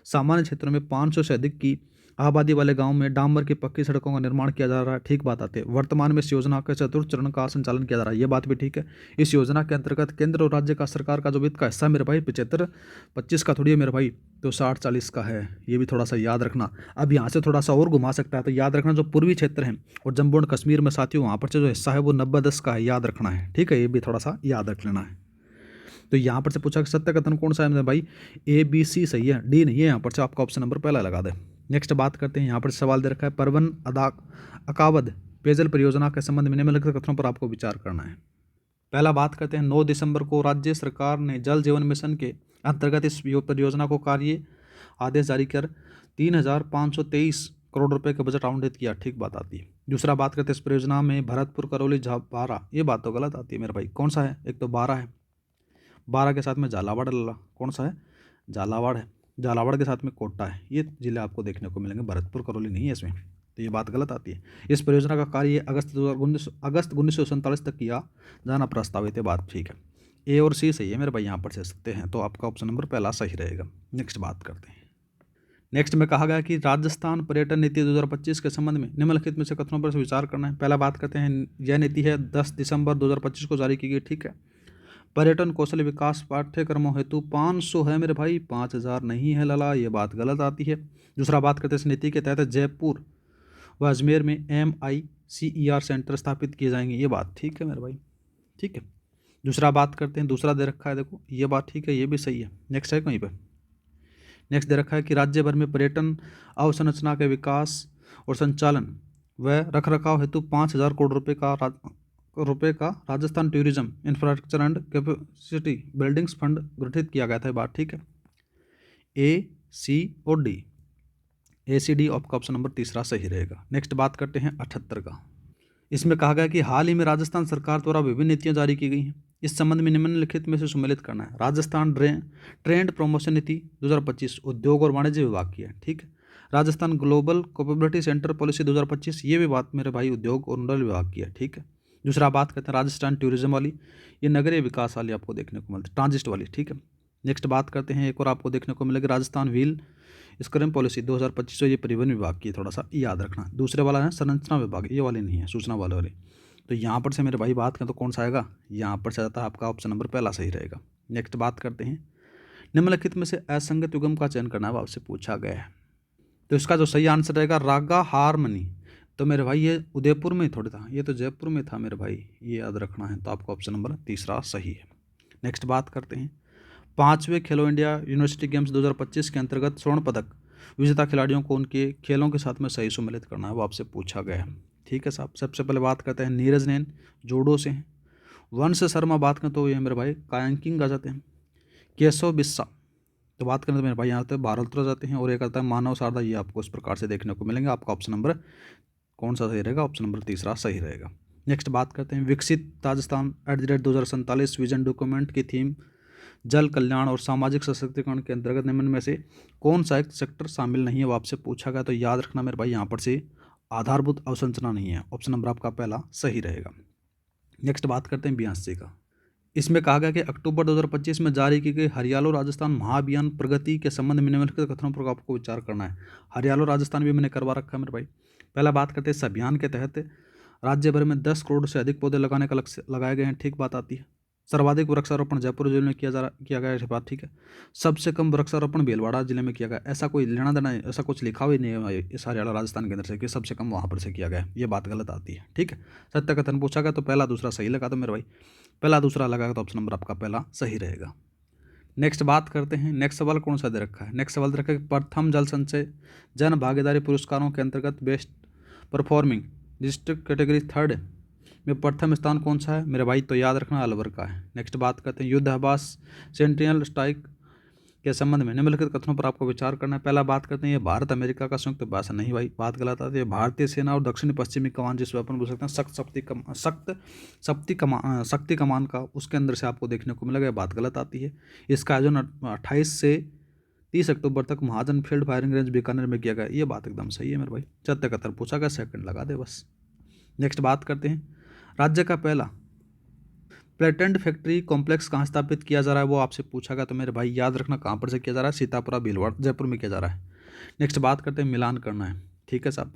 सामान्य क्षेत्रों में 500 से अधिक की आबादी वाले गांव में डामर की पक्की सड़कों का निर्माण किया जा रहा है, ठीक बात आती है। वर्तमान में इस योजना के चतुर्थ चरण का संचालन किया जा रहा है, ये बात भी ठीक है। इस योजना के अंतर्गत केंद्र और राज्य का सरकार का जो वित्त का हिस्सा मेरे भाई 75-25 का थोड़ी है मेरे भाई, तो 60-40 का है, ये भी थोड़ा सा याद रखना। अब यहाँ से थोड़ा सा और घुमा सकता है, तो याद रखना जो पूर्वी क्षेत्र है और जम्मू एंड कश्मीर में साथियों वहाँ पर से जो हिस्सा है वो 90-10 का है, याद रखना है, ठीक है, ये भी थोड़ा सा याद रख लेना है। तो यहाँ पर से पूछा कि सत्य कथन कौन सा है मेरे भाई? ABC सही है, D नहीं है, यहाँ पर से आपका ऑप्शन नंबर पहला लगा दे। नेक्स्ट बात करते हैं, यहाँ पर सवाल दे रखा है परवन अकावद पेयजल परियोजना के संबंध में निम्नलिखित कथनों पर आपको विचार करना है। पहला बात करते हैं 9 दिसंबर को राज्य सरकार ने जल जीवन मिशन के अंतर्गत इस परियोजना को कार्य आदेश जारी कर 3,523 करोड़ रुपए का बजट आवंटित किया, ठीक बात आती है। दूसरा बात करते हैं इस परियोजना में भरतपुर करौली बारा, ये बात तो गलत आती है मेरे भाई। कौन सा है? एक तो बारा है, बारा के साथ में झालावाड़ लला, कौन सा है? झालावाड़ है, झालावाड़ के साथ में कोटा है, ये जिले आपको देखने को मिलेंगे, भरतपुर करौली नहीं है इसमें, तो ये बात गलत आती है। इस परियोजना का कार्य अगस्त 1947 तक किया जाना प्रस्तावित है, बात ठीक है। A और C सही है मेरे भाई, यहाँ पर से सकते हैं, तो आपका ऑप्शन नंबर पहला सही रहेगा। नेक्स्ट बात करते हैं। नेक्स्ट में कहा गया कि राजस्थान पर्यटन नीति 2025 के संबंध में निम्नलिखित में से कथनों पर विचार करना है। पहला बात करते हैं, यह नीति है 10 दिसंबर 2025 को जारी की गई, ठीक है। पर्यटन कौशल विकास पाठ्यक्रमों हेतु 500 है मेरे भाई, 5000 नहीं है लला, ये बात गलत आती है। दूसरा बात करते हैं इस नीति के तहत जयपुर व अजमेर में MICER सेंटर स्थापित किए जाएंगे, ये बात ठीक है मेरे भाई, ठीक है। दूसरा बात करते हैं, दूसरा दे रखा है देखो, ये बात ठीक है, ये भी सही है। नेक्स्ट है कहीं पर, नेक्स्ट दे रखा है कि राज्य भर में पर्यटन अवसंरचना के विकास और संचालन व रखरखाव हेतु 5,000 करोड़ रुपए का Rajasthan tourism infrastructure and capacity buildings fund गठित किया गया था। बात ठीक है। ए, सी और डी। ए, सी, डी आपका ऑप्शन नंबर तीसरा सही रहेगा। नेक्स्ट बात करते हैं 78 का। इसमें कहा गया कि हाल ही में राजस्थान सरकार द्वारा विभिन्न नीतियां जारी की गई हैं। इस संबंध में निम्नलिखित में से सम्मिलित करना है। राजस्थान ट्रेंड प्रमोशन नीति 2025 उद्योग और वाणिज्य विभाग की है। ठीक है। Rajasthan global capability centre policy 2025, ये भी बात मेरे भाई उद्योग और मंडल विभाग की है। ठीक है। दूसरा बात करते हैं राजस्थान टूरिज्म वाली, ये नगरीय विकास वाली आपको देखने को मिलती है, ट्रांजिट वाली। ठीक है। नेक्स्ट बात करते हैं एक और आपको देखने को मिलेगी राजस्थान व्हील स्क्रम पॉलिसी 2025, ये परिवहन विभाग की, थोड़ा सा याद रखना। दूसरे वाला है संरचना विभाग, ये वाली नहीं है, सूचना वाले। तो यहाँ पर से मेरे भाई बात करें तो कौन सा आएगा, यहाँ पर से आता है आपका ऑप्शन नंबर पहला सही रहेगा। नेक्स्ट बात करते हैं निम्नलिखित में से असंगत युग्म का चयन करना है, आपसे पूछा गया है। तो इसका जो सही आंसर रहेगा रागा हारमनी। तो मेरे भाई ये उदयपुर में थोड़ी था, ये तो जयपुर में था मेरे भाई, ये याद रखना है। तो आपका ऑप्शन नंबर तीसरा सही है। नेक्स्ट बात करते हैं 5वें खेलो इंडिया यूनिवर्सिटी गेम्स 2025 के अंतर्गत स्वर्ण पदक विजेता खिलाड़ियों को उनके खेलों के साथ में सही सम्मिलित करना है, वो आपसे पूछा गया है। ठीक है साहब। सबसे पहले बात करते हैं नीरज नैन, जूडो से हैं। वंश शर्मा बात करें तो ये मेरे भाई कायांकिंग आ जाते हैं। केशव बिस्सा तो बात करें तो मेरे भाई यहाँ आते हैं भारत जाते हैं। और एक आता है मानव शारदा, ये आपको इस प्रकार से देखने को मिलेंगे। आपका ऑप्शन नंबर कौन सा सही रहेगा, ऑप्शन नंबर तीसरा सही रहेगा। नेक्स्ट बात करते हैं विकसित राजस्थान @ 2047 विजन डॉक्यूमेंट की थीम जल कल्याण और सामाजिक सशक्तिकरण के अंतर्गत निम्न में से कौन सा एक सेक्टर शामिल नहीं है, वो आपसे पूछा गया। तो याद रखना मेरे भाई यहाँ पर से आधारभूत अवसंरचना नहीं है, ऑप्शन नंबर आपका पहला सही रहेगा। नेक्स्ट बात करते हैं 82 का। इसमें कहा गया कि अक्टूबर 2025 में जारी की गई हरियालो राजस्थान महाअभियान प्रगति के संबंध में निम्नलिखित कथनों पर आपको विचार करना है। हरियालो राजस्थान भी मैंने करवा रखा है मेरे भाई। पहला बात करते हैं इस अभियान के तहत राज्य भर में 10 करोड़ से अधिक पौधे लगाने का लक्ष्य लगाए गए हैं। ठीक बात आती है। सर्वाधिक वृक्षारोपण जयपुर जिले में किया गया है। बात ठीक है। सबसे कम वृक्षारोपण भीलवाड़ा जिले में किया गया। ऐसा कोई लेना देना, ऐसा कुछ लिखा हुआ नहीं है इस हरियाणा राजस्थान के अंदर से कि सबसे कम वहाँ पर से किया गया है, ये बात गलत आती है। ठीक है। सत्य कथन पूछा गया तो पहला दूसरा सही लगा तो मेरे भाई पहला दूसरा लगा तो ऑप्शन नंबर आपका पहला सही रहेगा। नेक्स्ट बात करते हैं। नेक्स्ट सवाल कौन सा दे रखा है, नेक्स्ट सवाल दे रखा है प्रथम जल संचय जन भागीदारी पुरस्कारों के अंतर्गत बेस्ट परफॉर्मिंग डिस्ट्रिक्ट कैटेगरी 3 में प्रथम स्थान कौन सा है मेरे भाई, तो याद रखना अलवर का है। नेक्स्ट बात करते हैं युद्धाभास सेंटिनल स्ट्राइक के संबंध में निम्नलिखित कथनों पर आपको विचार करना है। पहला बात करते हैं ये भारत अमेरिका का संयुक्त भाषण नहीं भाई, बात गलत आती है। भारतीय सेना और दक्षिणी पश्चिमी कमान जिस अपन बोल सकते हैं शक्ति कमान का, उसके अंदर से आपको देखने को मिलेगा, बात गलत आती है। इसका आयोजन 28 से 30 अक्टूबर तक महाजन फील्ड फायरिंग रेंज बीकानेर में किया गया, ये बात एकदम सही है मेरे भाई। 74 पूछा गया, सेकंड लगा दे बस। नेक्स्ट बात करते हैं राज्य का पहला पेटेंट फैक्ट्री कॉम्प्लेक्स कहाँ स्थापित किया जा रहा है, वो आपसे पूछा गया। तो मेरे भाई याद रखना कहाँ पर से किया जा रहा है, सीतापुरा भीलवाड़ा जयपुर में किया जा रहा है। नेक्स्ट बात करते हैं मिलान करना है। ठीक है साहब।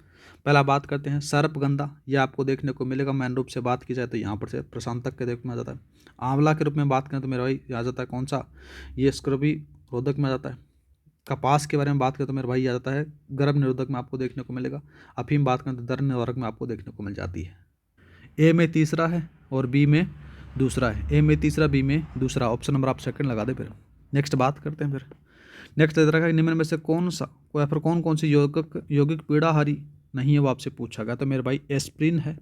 पहला बात करते हैं सर्पगंधा, ये आपको देखने को मिलेगा। मैन रूप से बात की जाए तो यहाँ पर से प्रशांत तक के रूप में आ जाता है। आंवला के रूप में बात करें तो मेरे भाई आ जाता है कौन सा, ये स्क्रबी रोधक में आ जाता है। कपास के बारे में बात करें तो मेरे भाई आ जाता है गर्भ निरोधक में आपको देखने को मिलेगा। अफीम बात करें तो दर्द निवारक में आपको देखने को मिल जाती है। ए में तीसरा है और बी में दूसरा है। ए में तीसरा, बी में दूसरा, ऑप्शन नंबर आप सेकंड लगा दे। फिर नेक्स्ट बात करते हैं। फिर नेक्स्ट तरह का निम्न में से कौन सा या फिर कौन सी यौगिक पीड़ाहारी नहीं है, वो आपसे पूछा गया। तो मेरे भाई एस्प्रिन है।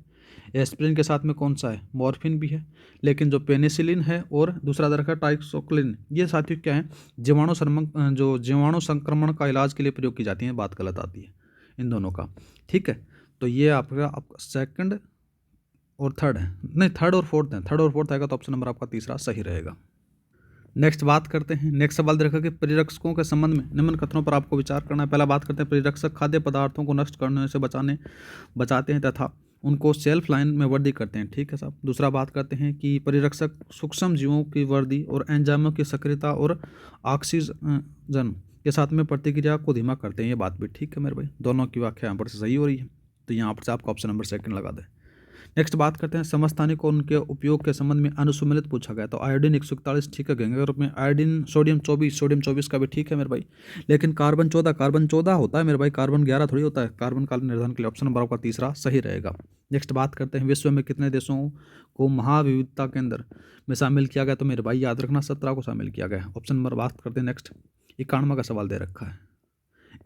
एस्प्रिन के साथ में कौन सा है, मॉर्फिन भी है। लेकिन जो पेनिसिलिन है और दूसरा तरह का टाइक्सोक्लिन, ये साथियों क्या है, जीवाणु संक्रमण का इलाज के लिए प्रयोग की जाती है, बात गलत आती है इन दोनों का। ठीक है। तो ये आपका सेकंड और थर्ड है, नहीं थर्ड और फोर्थ है। थर्ड और फोर्थ आएगा तो ऑप्शन नंबर आपका तीसरा सही रहेगा। नेक्स्ट बात करते हैं। नेक्स्ट सवाल देखा कि परिरक्षकों के संबंध में निम्न कथनों पर आपको विचार करना है। पहला बात करते हैं परिरक्षक खाद्य पदार्थों को नष्ट करने से बचाते हैं तथा उनको सेल्फ लाइन में वृद्धि करते हैं। ठीक है साहब। दूसरा बात करते हैं कि परिरक्षक सूक्ष्म जीवों की वृद्धि और एंजाइमों की सक्रियता और ऑक्सीजन के साथ में प्रतिक्रिया को धीमा करते हैं, ये बात भी ठीक है मेरे भाई। दोनों की व्याख्या यहाँ पर से सही हो रही है, तो यहाँ पर से आपका ऑप्शन नंबर सेकंड लगा दें। नेक्स्ट बात करते हैं समस्थानिक और उनके उपयोग के संबंध में अनुसुमेलित पूछा गया। तो आयोडीन 141 ठीक है, गंगा ग्रुप में आयोडीन सोडियम 24 का भी ठीक है मेरे भाई। लेकिन कार्बन 14 होता है मेरे भाई, कार्बन 11 थोड़ी होता है। कार्बन काल निर्धारण के लिए ऑप्शन नंबर आपका तीसरा सही रहेगा। नेक्स्ट बात करते हैं विश्व में कितने देशों को महाविविधता के अंदर में शामिल किया गया। तो मेरे भाई याद रखना 17 को शामिल किया गया। ऑप्शन नंबर बात करते हैं नेक्स्ट 91 का सवाल दे रखा है।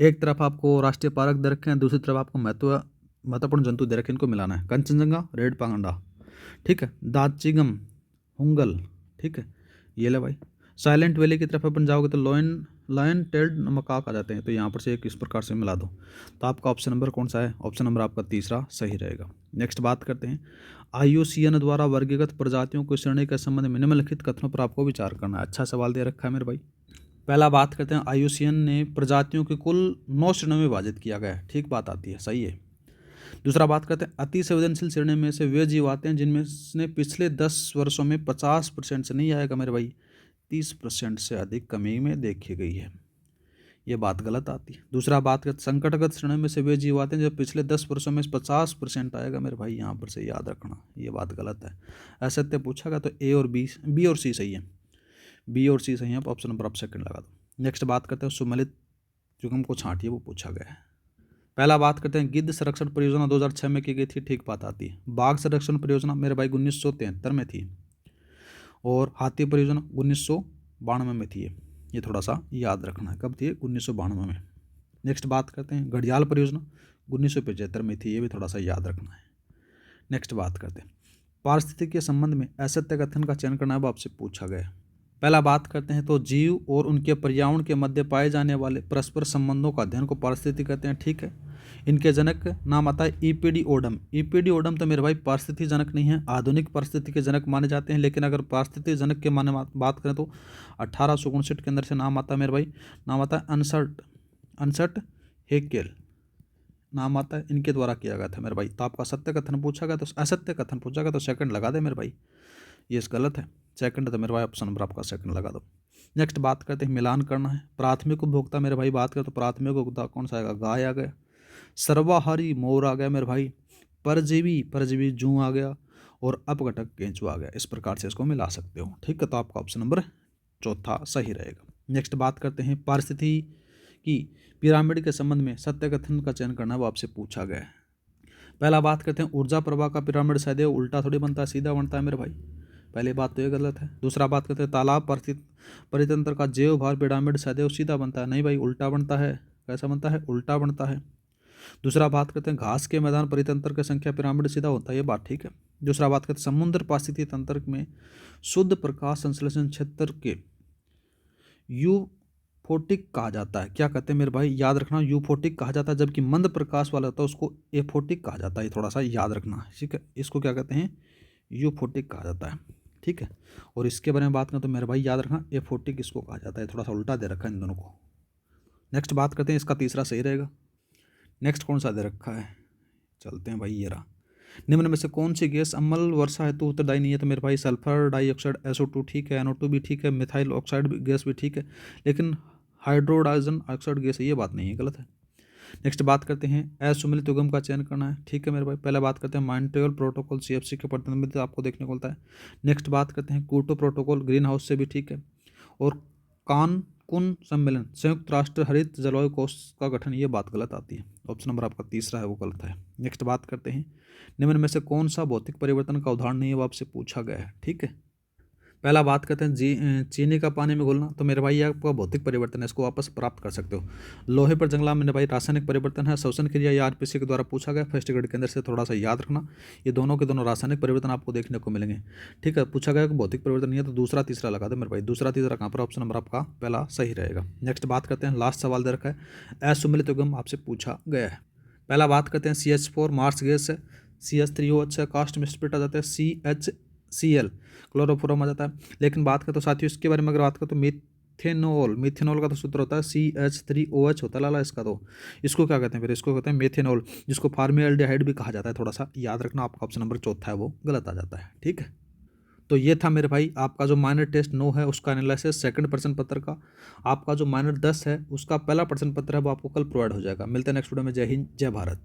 एक तरफ आपको राष्ट्रीय पार्क दे रखे हैं, दूसरी तरफ आपको महत्वपूर्ण जंतु दे रखे, इनको मिलाना है। कंचनजंगा, रेड पांडा, ठीक है। दाचिगम, हुंगल, ठीक है, ये ले भाई। साइलेंट वैली की तरफ अपन जाओगे तो लायन टेल्ड मकाक आ जाते हैं, तो यहाँ पर से एक इस प्रकार से मिला दो। तो आपका ऑप्शन नंबर कौन सा है? ऑप्शन नंबर आपका तीसरा सही रहेगा। नेक्स्ट बात करते हैं, IUCN द्वारा वर्गीकृत प्रजातियों की श्रेणी के संबंध में निम्नलिखित कथनों पर आपको विचार करना है। अच्छा सवाल दे रखा है मेरे भाई। पहला बात करते हैं, IUCN ने प्रजातियों की कुल 9 श्रेणियों में विभाजित किया गया है, ठीक बात आती है, सही है। दूसरा बात करते हैं, अति संवेदनशील श्रेणी में से वे जीव आते हैं जिनमें से पिछले 10 वर्षों में 50% से नहीं आएगा मेरे भाई, 30% से अधिक कमी में देखी गई है, ये बात गलत आती है। दूसरा बात करते, संकटगत श्रेणी में से वे जीव आते हैं जो पिछले 10 वर्षों में 50% आएगा मेरे भाई, यहाँ पर से याद रखना, ये बात गलत है। असत्य पूछा गया तो A और B और C सही है, B और C सही है, ऑप्शन नंबर आप सेकंड लगा दो। नेक्स्ट बात करते हैं, सुमेलित युग्म को छांटिए, वो पूछा गया है। पहला बात करते हैं, गिद्ध संरक्षण परियोजना 2006 में की गई थी, ठीक बात आती है। बाघ संरक्षण परियोजना मेरे भाई 1973 में थी, और हाथी परियोजना 1992 में थी, ये थोड़ा सा याद रखना है, कब थी? 1992 में। नेक्स्ट बात करते हैं, घड़ियाल परियोजना 1975 में थी, ये भी थोड़ा सा याद रखना है। नेक्स्ट बात करते हैं, पारिस्थितिकी के संबंध में असत्य कथन का चयन करना है, वो आपसे पूछा गया है। पहला बात करते हैं, तो जीव और उनके पर्यावरण के मध्य पाए जाने वाले परस्पर संबंधों का अध्ययन को पारिस्थितिकी कहते हैं, ठीक है। इनके जनक नाम आता है ईपीडी-ओडम। ईपीडी-ओडम तो मेरे भाई पारिस्थितिकी जनक नहीं है, आधुनिक पारिस्थितिकी के जनक माने जाते हैं, लेकिन अगर पारिस्थितिकी जनक के माने बात करें तो 1859 के अंदर से नाम आता है मेरे भाई, नाम आता है अनसर्ट हेकेल, नाम आता है, इनके द्वारा किया गया था मेरे भाई। तो आपका सत्य कथन पूछा गया तो असत्य कथन पूछा गया तो सेकंड लगा दे मेरे भाई, ये गलत है, सेकंड तो मेरे भाई ऑप्शन नंबर आपका सेकंड लगा दो। नेक्स्ट बात करते हैं, मिलान करना है। प्राथमिक उपभोक्ता मेरे भाई बात करें तो प्राथमिक उपभोक्ता कौन सा आएगा? गाय आ गया, सर्वाहारी मोर आ गया मेरे भाई, परजीवी जूं आ गया, और अपघटक केंचुआ आ गया। इस प्रकार से इसको मिला सकते हो, ठीक है। तो आपका ऑप्शन नंबर चौथा सही रहेगा। नेक्स्ट बात करते हैं, पारिस्थितिकी की पिरामिड के संबंध में सत्य कथन का चयन करना, वो आपसे पूछा गया है। पहला बात करते हैं, ऊर्जा प्रवाह का पिरामिड सदैव उल्टा थोड़ी बनता है, सीधा बनता है मेरे भाई, पहली बात तो ये गलत है। दूसरा बात करते हैं, तालाब परितंत्र का जैव भार पिरामिड सदैव सीधा बनता है, नहीं भाई, उल्टा बनता है। कैसा बनता है? उल्टा बनता है। दूसरा बात करते हैं, घास के मैदान परितंत्र की संख्या पिरामिड सीधा होता है, ये बात ठीक है। दूसरा बात करते हैं, समुद्र पारिस्थितिकी तंत्र में शुद्ध प्रकाश संश्लेषण क्षेत्र के यूफोटिक कहा जाता है। क्या कहते हैं मेरे भाई? याद रखना, यूफोटिक कहा जाता है, जबकि मंद प्रकाश वाला होता है उसको एफोटिक कहा जाता है, थोड़ा सा याद रखना, ठीक है। इसको क्या कहते हैं? यूफोटिक कहा जाता है, ठीक है। और इसके बारे में बात करें तो मेरे भाई याद रखना, एफोटिक इसको कहा जाता है, थोड़ा सा उल्टा दे रखा है इन दोनों को। नेक्स्ट बात करते हैं, इसका तीसरा सही रहेगा। नेक्स्ट कौन सा दे रखा है? चलते हैं भाई, ये रहा। निम्न में से कौन सी गैस अम्ल वर्षा हेतु उत्तरदायी नहीं है? तो मेरे भाई सल्फर डाइऑक्साइड SO2 ठीक है, NO2 भी ठीक है, मिथाइल ऑक्साइड गैस भी ठीक है, लेकिन हाइड्रोडाइजन ऑक्साइड गैस है, ये बात नहीं है, गलत है। नेक्स्ट बात करते हैं, असुमेलित युग्म का चयन करना है, ठीक है मेरे भाई। पहला बात करते हैं, मॉन्ट्रियल प्रोटोकॉल CFC के प्रतिनिधित्व आपको देखने को मिलता है। नेक्स्ट बात करते हैं, क्योटो प्रोटोकॉल ग्रीन हाउस से भी ठीक है, और कानकुन सम्मेलन संयुक्त राष्ट्र हरित जलवायु कोष का गठन, ये बात गलत आती है, ऑप्शन नंबर आपका तीसरा है वो गलत है। नेक्स्ट बात करते हैं, निम्न में से कौन सा भौतिक परिवर्तन का उदाहरण नहीं है, वो आपसे पूछा गया है, ठीक है। पहला बात करते हैं, चीनी का पानी में घुलना, तो मेरे भाई ये आपका भौतिक परिवर्तन है, इसको वापस प्राप्त कर सकते हो। लोहे पर जंगला मेरे भाई रासायनिक परिवर्तन है, श्वसन क्रिया या RPC के द्वारा पूछा गया, फर्स्ट ग्रेड के अंदर से, थोड़ा सा याद रखना, ये दोनों के दोनों रासायनिक परिवर्तन आपको देखने को मिलेंगे, ठीक है। पूछा गया कि भौतिक परिवर्तन नहीं है, तो दूसरा तीसरा लगा दो मेरे भाई, दूसरा तीसरा कहाँ पर? ऑप्शन नंबर आपका पहला सही रहेगा। नेक्स्ट बात करते हैं, लास्ट सवाल दे रखा है, असुमेलित युग्म आपसे पूछा गया है। पहला बात करते हैं, CH4 मार्स गैस है, CH3OH है, कास्ट में स्प्लिट आ जाता है, CHCl क्लोरोफॉर्म आ जाता है। लेकिन बात करें तो साथियों इसके बारे में अगर बात करें तो मिथेनॉल का तो सूत्र होता है CH3OH होता है लाला इसका, तो इसको क्या कहते हैं? फिर इसको कहते हैं मेथेनॉल, जिसको फार्मेल्डिहाइड भी कहा जाता है, थोड़ा सा याद रखना। आपका ऑप्शन नंबर चौथा है वो गलत आ जाता है, ठीक है। तो ये था मेरे भाई आपका जो माइनर टेस्ट 9 है उसका एनालिसिस सेकंड प्रश्न पत्र का। आपका जो माइनर 10 है उसका पहला प्रश्न पत्र है वो आपको कल प्रोवाइड हो जाएगा। मिलते हैं नेक्स्ट वीडियो में। जय हिंद, जय भारत।